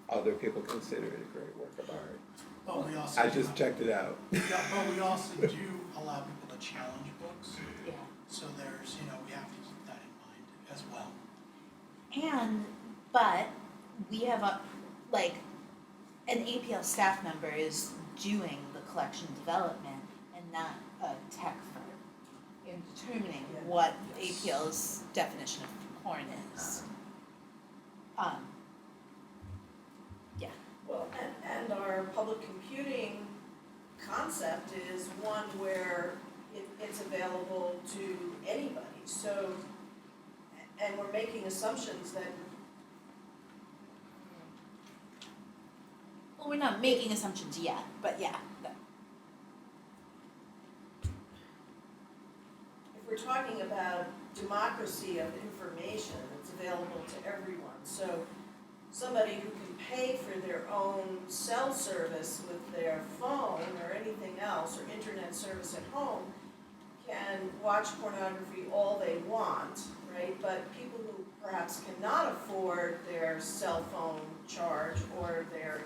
other people consider it a great work of art. But we also. I just checked it out. Yeah, but we also do allow people to challenge books, Yeah. so there's, you know, we have to keep that in mind as well. But we have an APL staff member is doing the collection development and not a tech firm in determining what APL's definition of porn is. Well, and our public computing concept is one where it's available to anybody, so, and we're making assumptions that, Well, we're not making assumptions yet, but yeah. if we're talking about democracy of information, it's available to everyone, so somebody who can pay for their own cell service with their phone or anything else, or internet service at home, can watch pornography all they want, right? But people who perhaps cannot afford their cell phone charge or their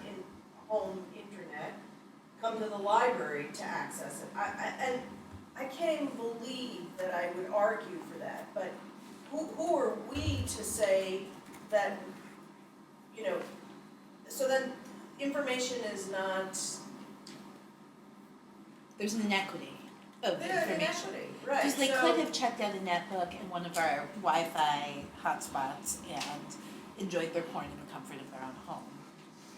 home internet come to the library to access it. And I can't even believe that I would argue for that, but who are we to say that, you know, so then information is not, There's an inequity of information. inequity, right, Because they so- could have checked out a netbook in one of our Wi-Fi hotspots and enjoyed their porn in the comfort of their own home.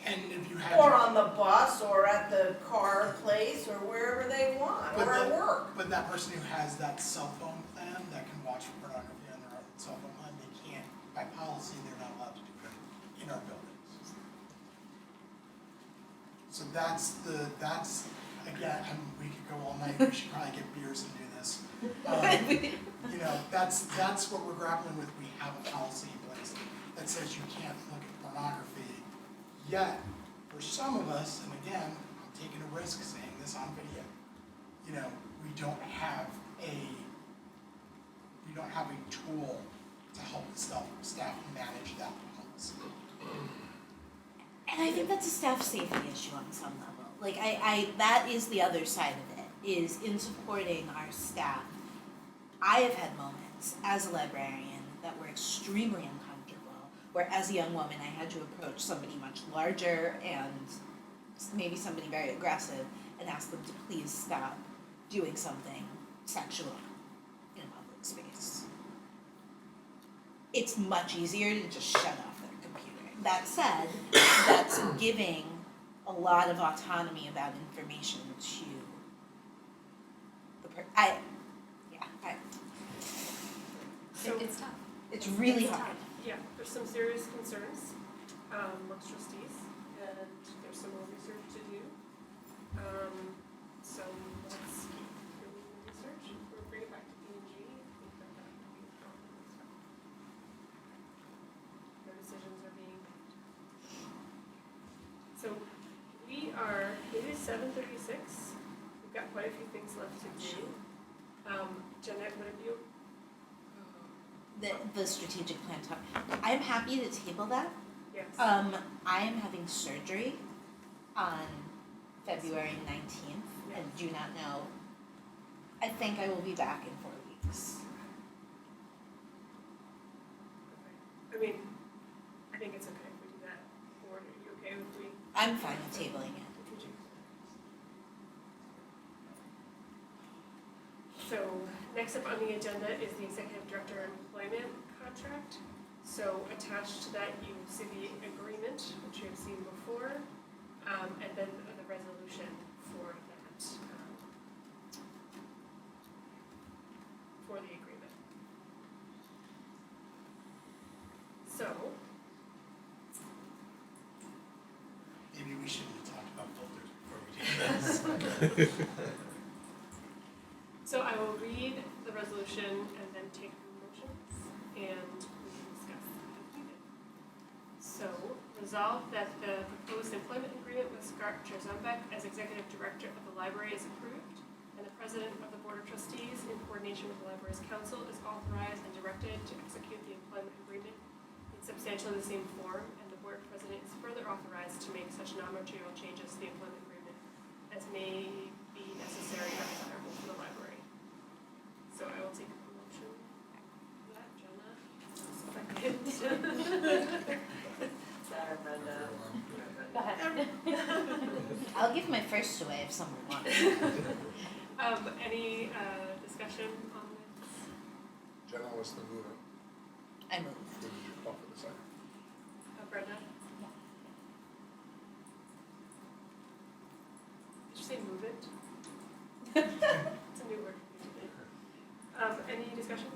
And if you had. Or on the bus, or at the car place, or wherever they want, But or at the- work. But that person who has that cell phone plan that can watch pornography on their own cell phone plan, they can't, by policy, they're not allowed to do it in our buildings. So that's, again, we could go all night, we should probably get beers and do this. You know, that's what we're grappling with, we have a policy in place that says you can't look at pornography. Yet, for some of us, and again, I'm taking a risk saying this on video, you know, we don't have a tool to help the staff manage that policy. And I think that's a staff safety issue on some level. Like, that is the other side of it, is in supporting our staff. I have had moments as a librarian that were extremely uncomfortable, where as a young woman I had to approach somebody much larger and maybe somebody very aggressive and ask them to please stop doing something sexual in a public space. It's much easier to just shut off their computer. That said, that's giving a lot of autonomy about information to the It's tough. it's really It's hard. tough. Yeah, there's some serious concerns amongst trustees, and there's some more research to do. So let's keep doing the research, we'll bring it back to P&G. I think that would be helpful as well. No decisions are being made. So it is 7:36, we've got quite a few things left to do. Jeanette, what have you? The strategic plan talk. I'm happy to table that. Yes. I am having surgery on February 19th and do not know. I think I will be back in 4 weeks. Okay. I mean, I think it's okay if we do that, or are you okay if we? I'm fine with tabling it. So, next up on the agenda is the executive director employment contract. So attached to that, you see the agreement, which you have seen before, and then the resolution for that, for the agreement. So, Maybe we shouldn't have talked about filters before we did this. so I will read the resolution resolved that the proposed employment agreement with Scott Cherzambek as Executive Director of the Library is approved, and the President of the Board of Trustees, in coordination with the Library's Council, is authorized and directed to execute the employment agreement in substantially the same form, and the Board President is further authorized to make such non-material changes to the employment agreement as may be necessary or desirable for the library. So I will take a motion for that, Jenna. Second. Sorry, Brenda. Go ahead. I'll give my first away if someone wants. Any discussion on this? Jenna was the mover. I move. Who did you call for the second? Brenda? Did you say move it? It's a new word for me today. Any discussion?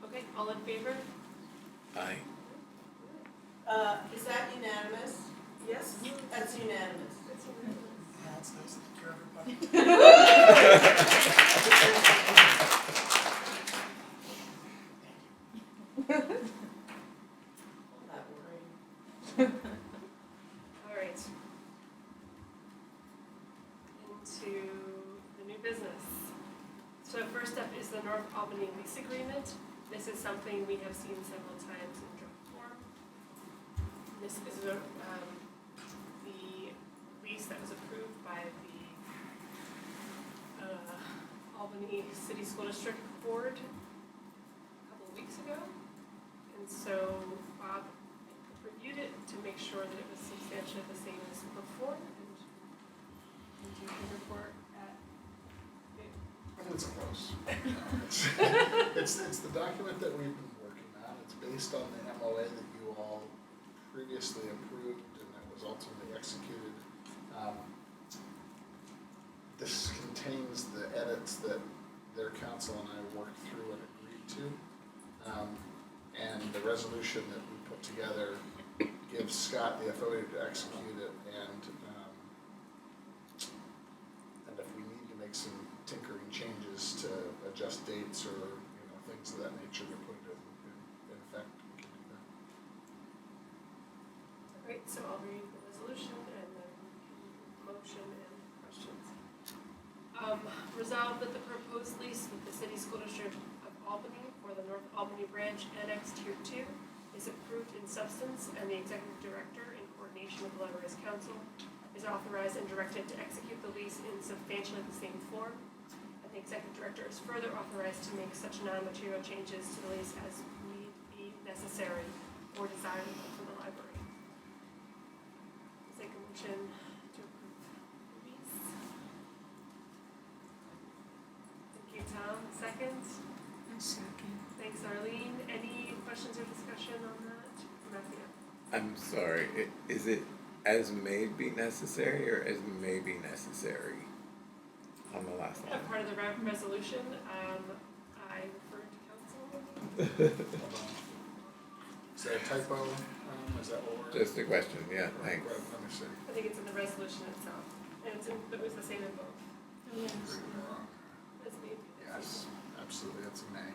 Okay, all in favor? Aye. Is that unanimous? Yes? That's unanimous. That's unanimous. Yeah, that's nice, thank you, everybody. I'm not worried. All right. Into the new business. So first up is the North Albany lease agreement. This is something we have seen several times in draft form. This is the lease that was approved by the Albany City School District Board a couple of weeks ago. And so Bob reviewed it to make sure that it was substantially the same as before. And you can report at it. I think it's close. It's the document that we've been working on. It's based on the MOA that you all previously approved and that was ultimately executed. This contains the edits that their council and I worked through and agreed to. And the resolution that we put together gives Scott the authority to execute it, and if we need to make some tinkering changes to adjust dates or things of that nature to put it in effect, we can do that. Great, so I'll read the resolution and then motion and questions. Resolved that the proposed lease with the City School District of Albany for the North Albany Branch Annex Tier 2 is approved in substance, and the Executive Director, in coordination with the Library's Council, is authorized and directed to execute the lease in substantially the same form. And the Executive Director is further authorized to make such non-material changes to the lease as need be necessary or desirable for the library. Take a motion to approve the lease. Thank you, Tom. Second. A second. Thanks, Arlene. Any questions or discussion on that? Matthew? I'm sorry, is it as may be necessary or as may be necessary on the last line? Part of the resolution, I refer to council. Is that a typo? Is that what we're? Just a question, yeah, thanks. Let me see. I think it's in the resolution itself, and it was the same in both. That's me. Yes, absolutely, that's a may.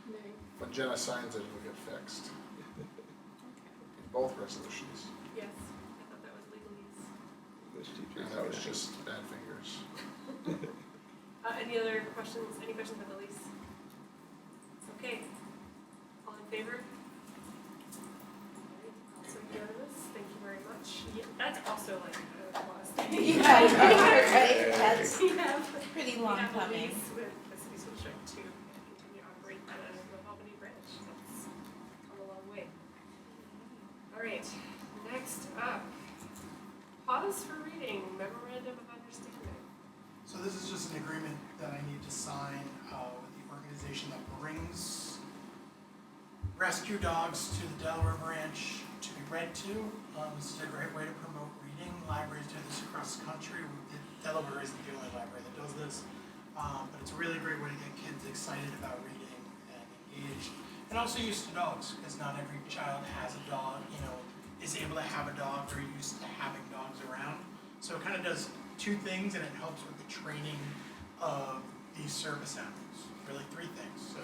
Nay. When Jenna signs it, it'll get fixed. In both resolutions. Yes, I thought that was legalese. English And teachers that are was nice. just bad fingers. Any other questions? Any questions on the lease? Okay. All in favor? Also unanimous. Thank you very much. Yeah, that's also like a last thing. Right, that's We have pretty long we have a coming. lease with the City School District to continue to operate the North Albany branch. That's come a long way. All right, next up, pause for reading, memorandum of understanding. So this is just an agreement that I need to sign with the organization that brings rescue dogs to the Delaware branch to be read to. This is a great way to promote reading. Libraries do this across the country. Delaware isn't the only library that does this, but it's a really great way to get kids excited about reading and engaged. And also used to dogs, because not every child has a dog, is able to have a dog or used to having dogs around. So it kind of does two things, and it helps with the training of these service animals. Really three things. So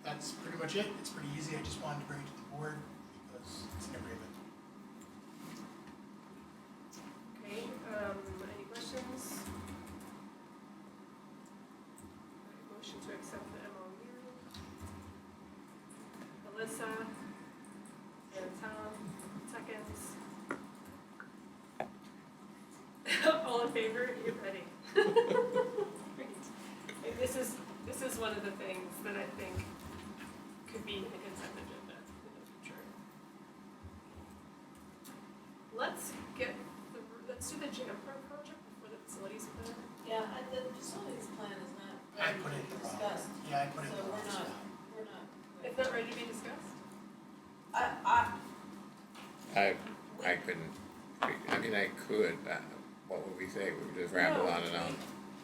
that's pretty much it. It's pretty easy. I just wanted to bring it to the board because it's an agreement. Okay, any questions? Alright, motion to accept the MOU. Alyssa, and Tom, seconds. All in favor, you ready? Great. And this is one of the things that I think could be in the consent agenda in the future. Let's do the Jam Pro project before the facilities plan. Yeah, the facilities plan is not I ready put to it be in the wrong. discussed, Yeah, I put it in so the wrong we're spot. not. It's not ready to be discussed? I couldn't, I mean, I could, but what would we say? We would just ramble No, on and on.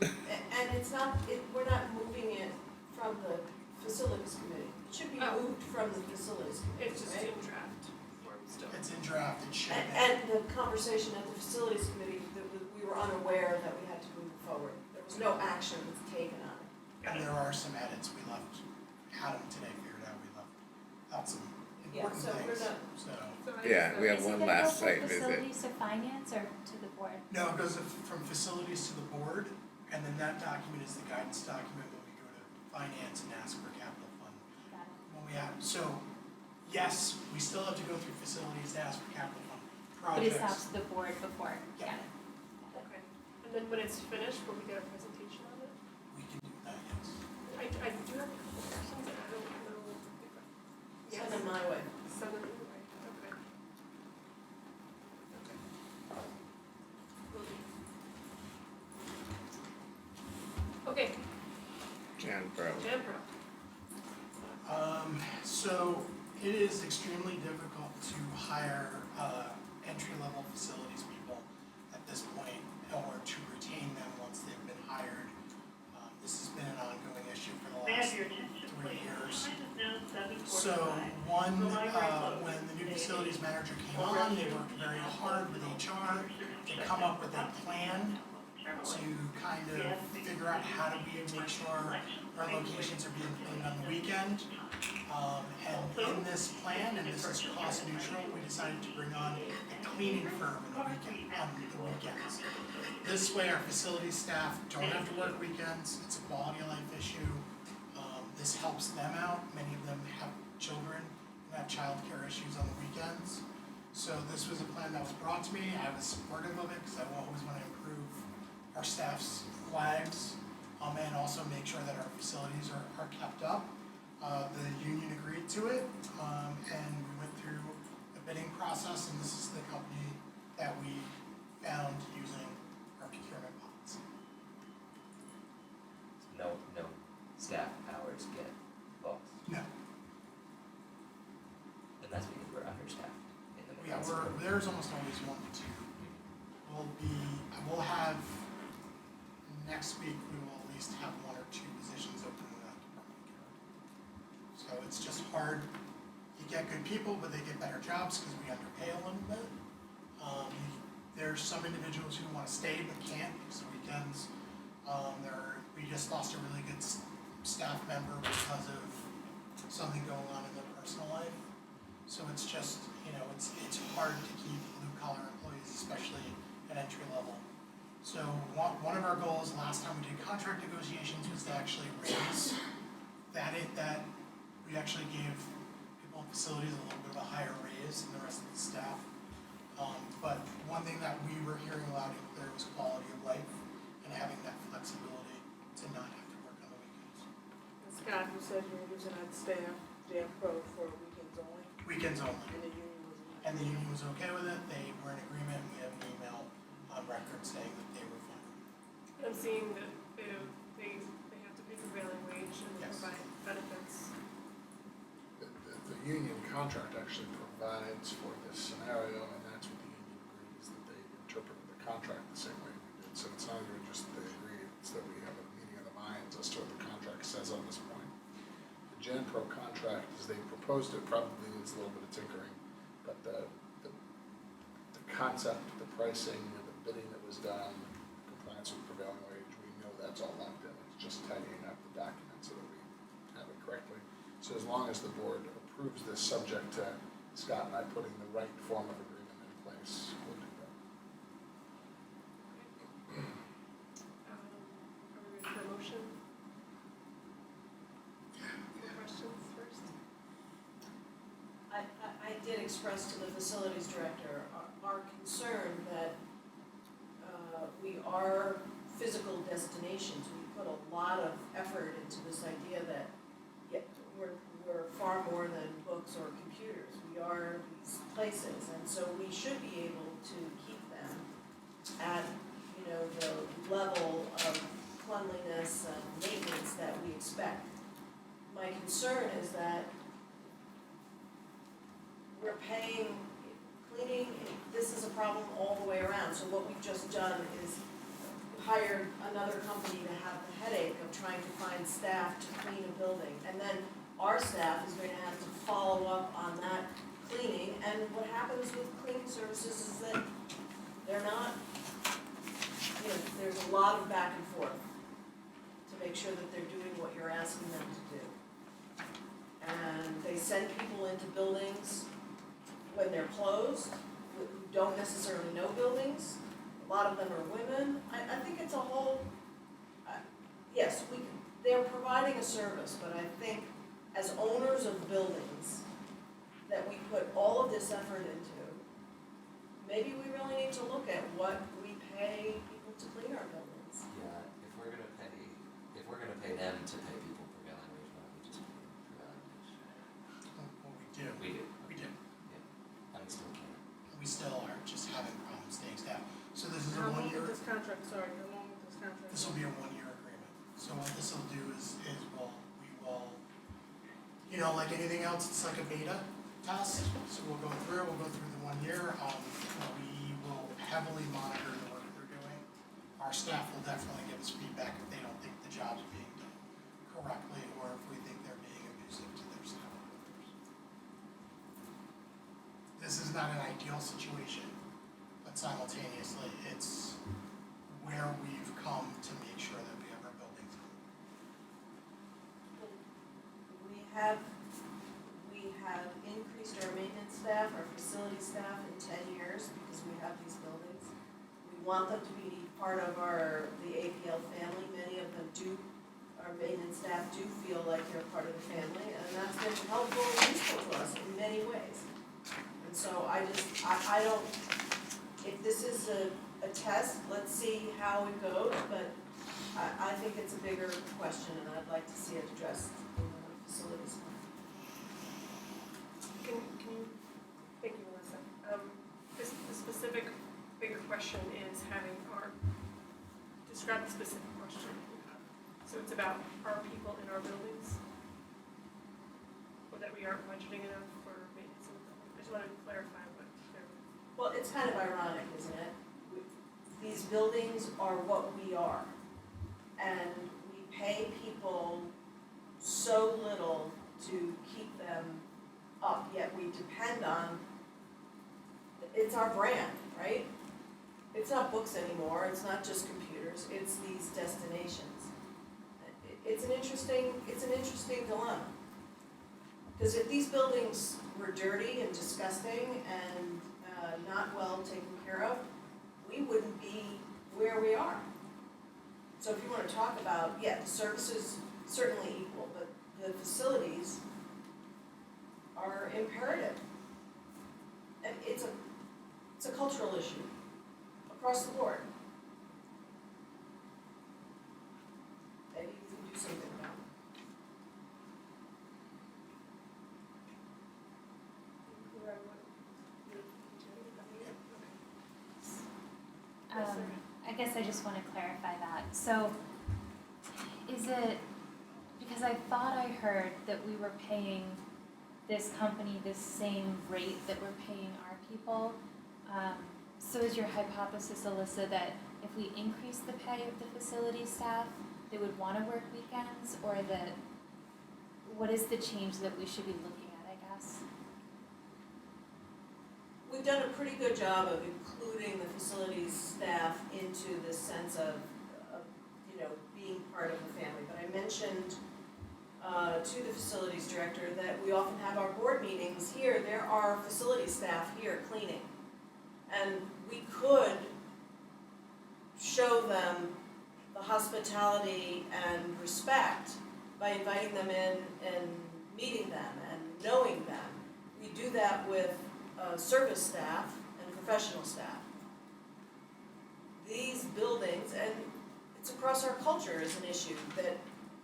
And it's not, we're not moving it from the facilities committee. It should be Oh. moved from the facilities committee, It's just right? in draft form still. It's in draft, it should be. And the conversation at the facilities committee, that we were unaware that we had to move forward. There was no action taken on it. And there are some edits we left, Adam today figured out, we left out some Yeah, important so we're things, not, so. So I Yeah, just, we have Is it one gonna go last from site visit. facilities to finance or to the board? No, it goes from facilities to the board, and then that document is the guidance document when we go to finance and ask for capital fund. Got it. When we have, so, yes, we still have to go through facilities to ask for capital fund But it projects. stops the board before, Yeah. got it. okay. And then when it's finished, will we get a presentation on it? We can do that, yes. I do have a couple questions, and I don't know if I. send them my way. Send them your way, okay. Okay, Jan Pro. Jam Pro. So it is extremely difficult to hire, entry-level facilities people at this point, or to retain them once they've been hired. This has been an ongoing issue for the last 3 years. So when the new facilities manager came on, they worked very hard with HR to come up with a plan to kind of figure out how do we make sure our locations are being cleaned on the weekend. And in this plan, and this is cost neutral, we decided to bring on a cleaning firm on the weekends. This way our facility staff don't have to work weekends, it's a quality of life issue. This helps them out, many of them have children and have childcare issues on the weekends. So this was a plan that was brought to me, I was supportive of it because I always want to improve our staff's lives, and also make sure that our facilities are kept up. The union agreed to it, and we went through the bidding process, and this is the company that we found using our procurement policy. So no staff hours get lost, No, and that's because we're understaffed in the yeah, municipal. there's almost always 1 to 2. We'll have, next week, we will at least have 1 or 2 positions open in that department. So it's just hard, you get good people, but they get better jobs because we underpay a little bit. There's some individuals who want to stay but can't because of weekends. We just lost a really good staff member because of something going on in their personal life. So it's just, it's hard to keep blue collar employees, especially at entry level. So one of our goals last time we did contract negotiations was to actually raise that we actually gave people in facilities a little bit of a higher raise than the rest of the staff. But one thing that we were hearing loud and clear was quality of life and having that flexibility to not have to work on the weekends. Scott, you said you were using that staff, Jam Pro, for weekends only, Weekends only. and the union was not. And the union was okay with it, they were in agreement, we have an email on record saying that they were fine. I'm seeing that they have to pay prevailing wage and Yes. provide benefits. The union contract actually provides for this scenario, and that's what the union agrees, that they interpreted the contract the same way we did. So it's not even just that they agree, it's that we have a meeting of the minds as to what the contract says on this point. The Gen Pro contract, as they proposed it, probably needs a little bit of tinkering, but the concept, the pricing, and the bidding that was done, compliance with prevailing wage, we know that's all locked in. It's just tidying up the documents so that we have it correctly. So as long as the board approves this, subject to Scott and I putting the right form of agreement in place will do that. Are we ready for a motion? Any questions first? I did express to the facilities director our concern that we are physical destinations. We put a lot of effort into this idea that we're far more than books or computers. We are these places, and so we should be able to keep them at, the level of cleanliness and maintenance that we expect. My concern is that we're paying, cleaning, this is a problem all the way around. So what we've just done is hired another company to have the headache of trying to find staff to clean a building. And then our staff is going to have to follow up on that cleaning. And what happens with cleaning services is that they're not, there's a lot of back and forth to make sure that they're doing what you're asking them to do. And they send people into buildings when they're closed, who don't necessarily know buildings. A lot of them are women. I think it's a whole, yes, they're providing a service, but I think as owners of buildings that we put all of this effort into, maybe we really need to look at what we pay people to clean our buildings. Yeah, if we're gonna pay them to pay people prevailing wage, why don't we just pay them prevailing wage? Well, we do. We do, and we still can't. We still are just having problems staying staffed. So this is a How long one-year, with this contract, sorry, how long with this contract? this will be a one-year agreement. So what this will do is we will, like anything else, it's like a beta test. So we'll go through the 1 year. We will heavily monitor the work they're doing. Our staff will definitely give us feedback if they don't think the job's being done correctly, or if we think they're being abusive to their staff members. This is not an ideal situation, but simultaneously, it's where we've come to make sure that we have our buildings clean. We have increased our maintenance staff, our facility staff in 10 years because we have these buildings. We want them to be part of the APL family. Many of them do, our maintenance staff do feel like they're part of the family, and that's been helpful and useful to us in many ways. And so I don't, if this is a test, let's see how it goes, but I think it's a bigger question, and I'd like to see it addressed in the facilities. Can you, thank you, Melissa. The specific bigger question is describe the specific question. So it's about our people in our buildings, or that we aren't budgeting enough for maintenance in the building. I just wanted to clarify what they're. Well, it's kind of ironic, isn't it? These buildings are what we are, and we pay people so little to keep them up, yet we depend on, it's our brand, right? It's not books anymore, it's not just computers, it's these destinations. It's an interesting dilemma. Because if these buildings were dirty and disgusting and not well taken care of, we wouldn't be where we are. So if you want to talk about, the services certainly equal, but the facilities are imperative. And it's a cultural issue across the board. Maybe you can do something about it. I guess I just want to clarify that. So, is it, because I thought I heard that we were paying this company the same rate that we're paying our people? So is your hypothesis, Alyssa, that if we increase the pay of the facility staff, they would want to work weekends, or that, what is the change that we should be looking at, I guess? We've done a pretty good job of including the facilities staff into this sense of being part of the family. But I mentioned to the facilities director that we often have our board meetings here, there are facility staff here cleaning. And we could show them the hospitality and respect by inviting them in and meeting them and knowing them. We do that with service staff and professional staff. These buildings, and it's across our culture, is an issue that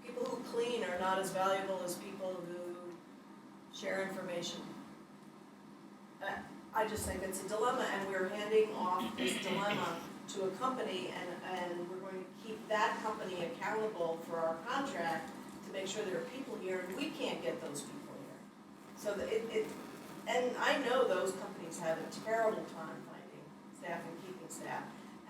people who clean are not as valuable as people who share information. I just think it's a dilemma, and we're handing off this dilemma to a company, and we're going to keep that company accountable for our contract to make sure there are people here, and we can't get those people here. So and I know those companies have a terrible time finding staff and keeping staff,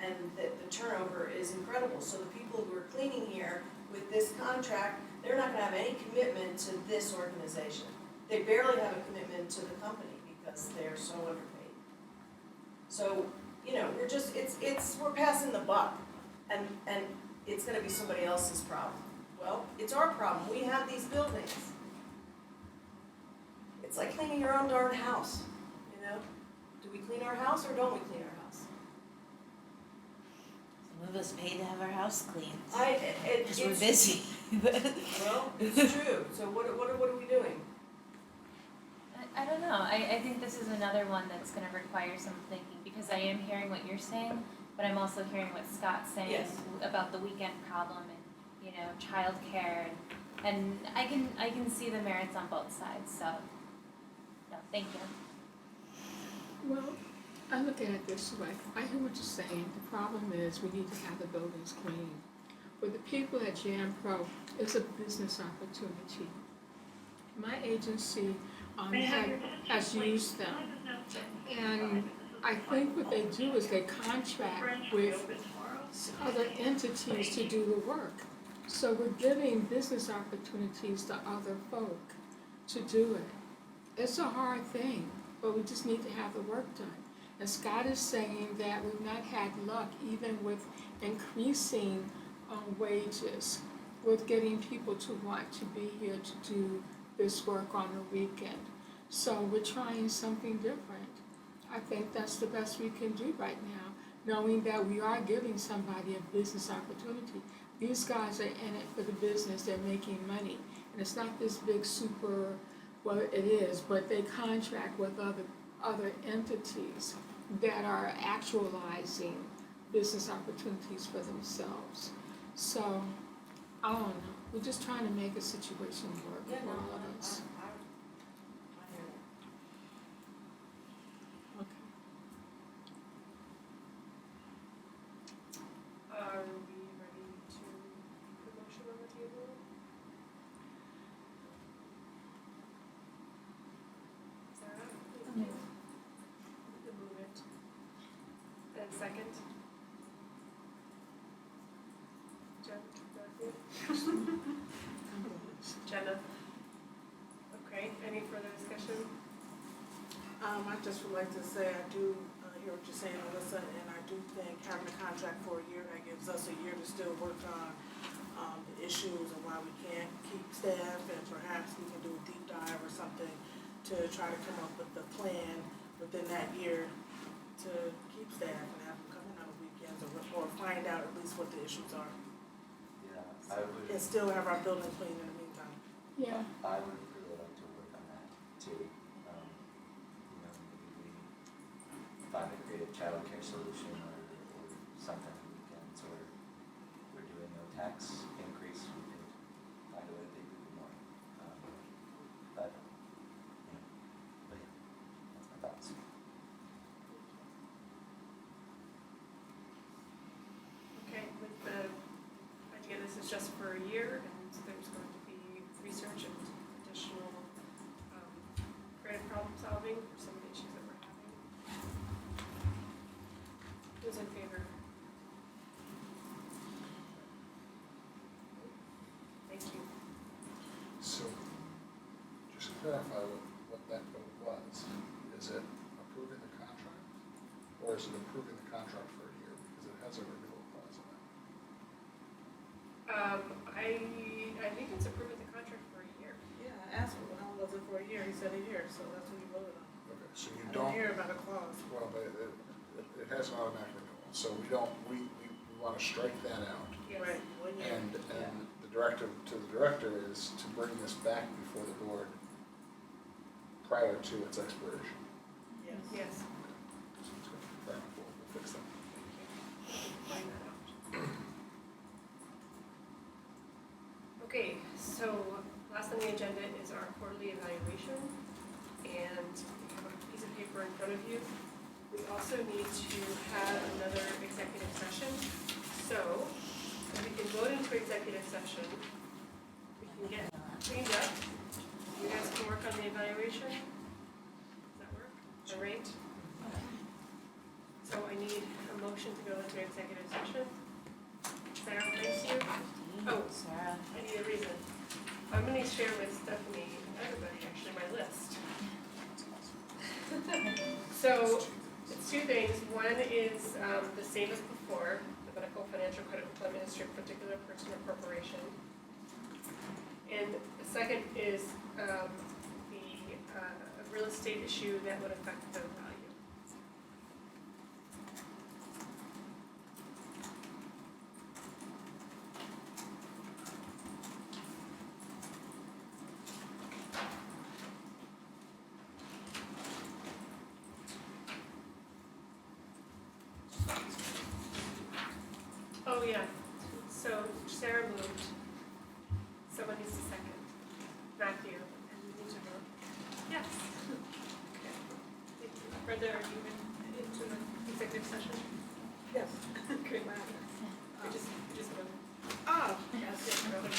and that the turnover is incredible. So the people who are cleaning here with this contract, they're not gonna have any commitment to this organization. They barely have a commitment to the company because they're so underpaid. So, you know, we're passing the buck, and it's gonna be somebody else's problem. Well, it's our problem, we have these buildings. It's like cleaning your own darn house, you know? Do we clean our house or don't we clean our house? Some of us pay to have our house cleaned, because we're It's, busy. well, it's true, so what are we doing? I don't know, I think this is another one that's gonna require some thinking, because I am hearing what you're saying, but I'm also hearing what Scott's saying Yes. about the weekend problem and, you know, childcare, and I can see the merits on both sides, so, no, thank you. Well, I look at it this way, I hear what you're saying, the problem is we need to have the buildings clean. For the people at Jam Pro, it's a business opportunity. My agency has used them, and I think what they do is they contract with other entities to do the work. So we're giving business opportunities to other folk to do it. It's a hard thing, but we just need to have the work done. And Scott is saying that we've not had luck even with increasing wages, with getting people to want to be here to do this work on the weekend. So we're trying something different. I think that's the best we can do right now, knowing that we are giving somebody a business opportunity. These guys are in it for the business, they're making money. And it's not this big super, well, it is, but they contract with other entities that are actualizing business opportunities for themselves. So, I don't know, we're just trying to make a situation work for all of us. I hear it. Okay. Are we ready to put a motion on the table? Sarah? Thank you. The move it. And second? Jen, Dorothy? Jenna? Okay, any further discussion? I just would like to say, I do hear what you're saying, Melissa, and I do think having a contract for a year, that gives us a year to still work on the issues and why we can't keep staff, and perhaps we can do a deep dive or something to try to come up with the plan within that year to keep staff and have them come in on the weekends, or find out at least what the issues are. Yeah, I would, And still have our building clean in the meantime. Yeah, I would really like to work on that too. You know, maybe we find a creative childcare solution or something on the weekends, or we're doing no tax increase, we could find a way to pay people more. But yeah, that's my thoughts. Okay, with the idea this is just for a year, and there's going to be research and additional creative problem solving for some of the issues that we're having. Who's in favor? Thank you. So, just to clarify what that vote was, is it approving the contract? Or is it approving the contract for a year, because it has a renewal clause in it? I think it's approving the contract for a year. Yeah, I asked him how was it for a year, he said he in here, so that's what we voted on. Okay, so you I don't. didn't hear about a clause. Well, but it has an automatic renewal, so we don't, we wanna strike that out. Yes. Right, 1 year. And the directive to the director is to bring this back before the board prior to its expiration. Yes. Yes. Fair enough, we'll fix that. Find that out. Okay, so last on the agenda is our quarterly evaluation, and you have a piece of paper in front of you. We also need to have another executive session, so we can go into executive session. We can get cleaned up. You guys can work on the evaluation. Does that work? All right. So I need a motion to go into executive session. Sarah, thanks you. Oh, Sarah. I need a reason. I'm gonna share with Stephanie and everybody actually my list. So, it's two things. One is the same as before, the medical, financial, credit, employment history, particular person or corporation. And the second is the real estate issue that would affect the value. Oh, yeah, so Sarah moved, someone needs to second, Matthew, and we need to vote. Yes. Okay. Brenda, are you into the executive session? Yes. Great. We just voted. Oh, Yes, yes, Brenda.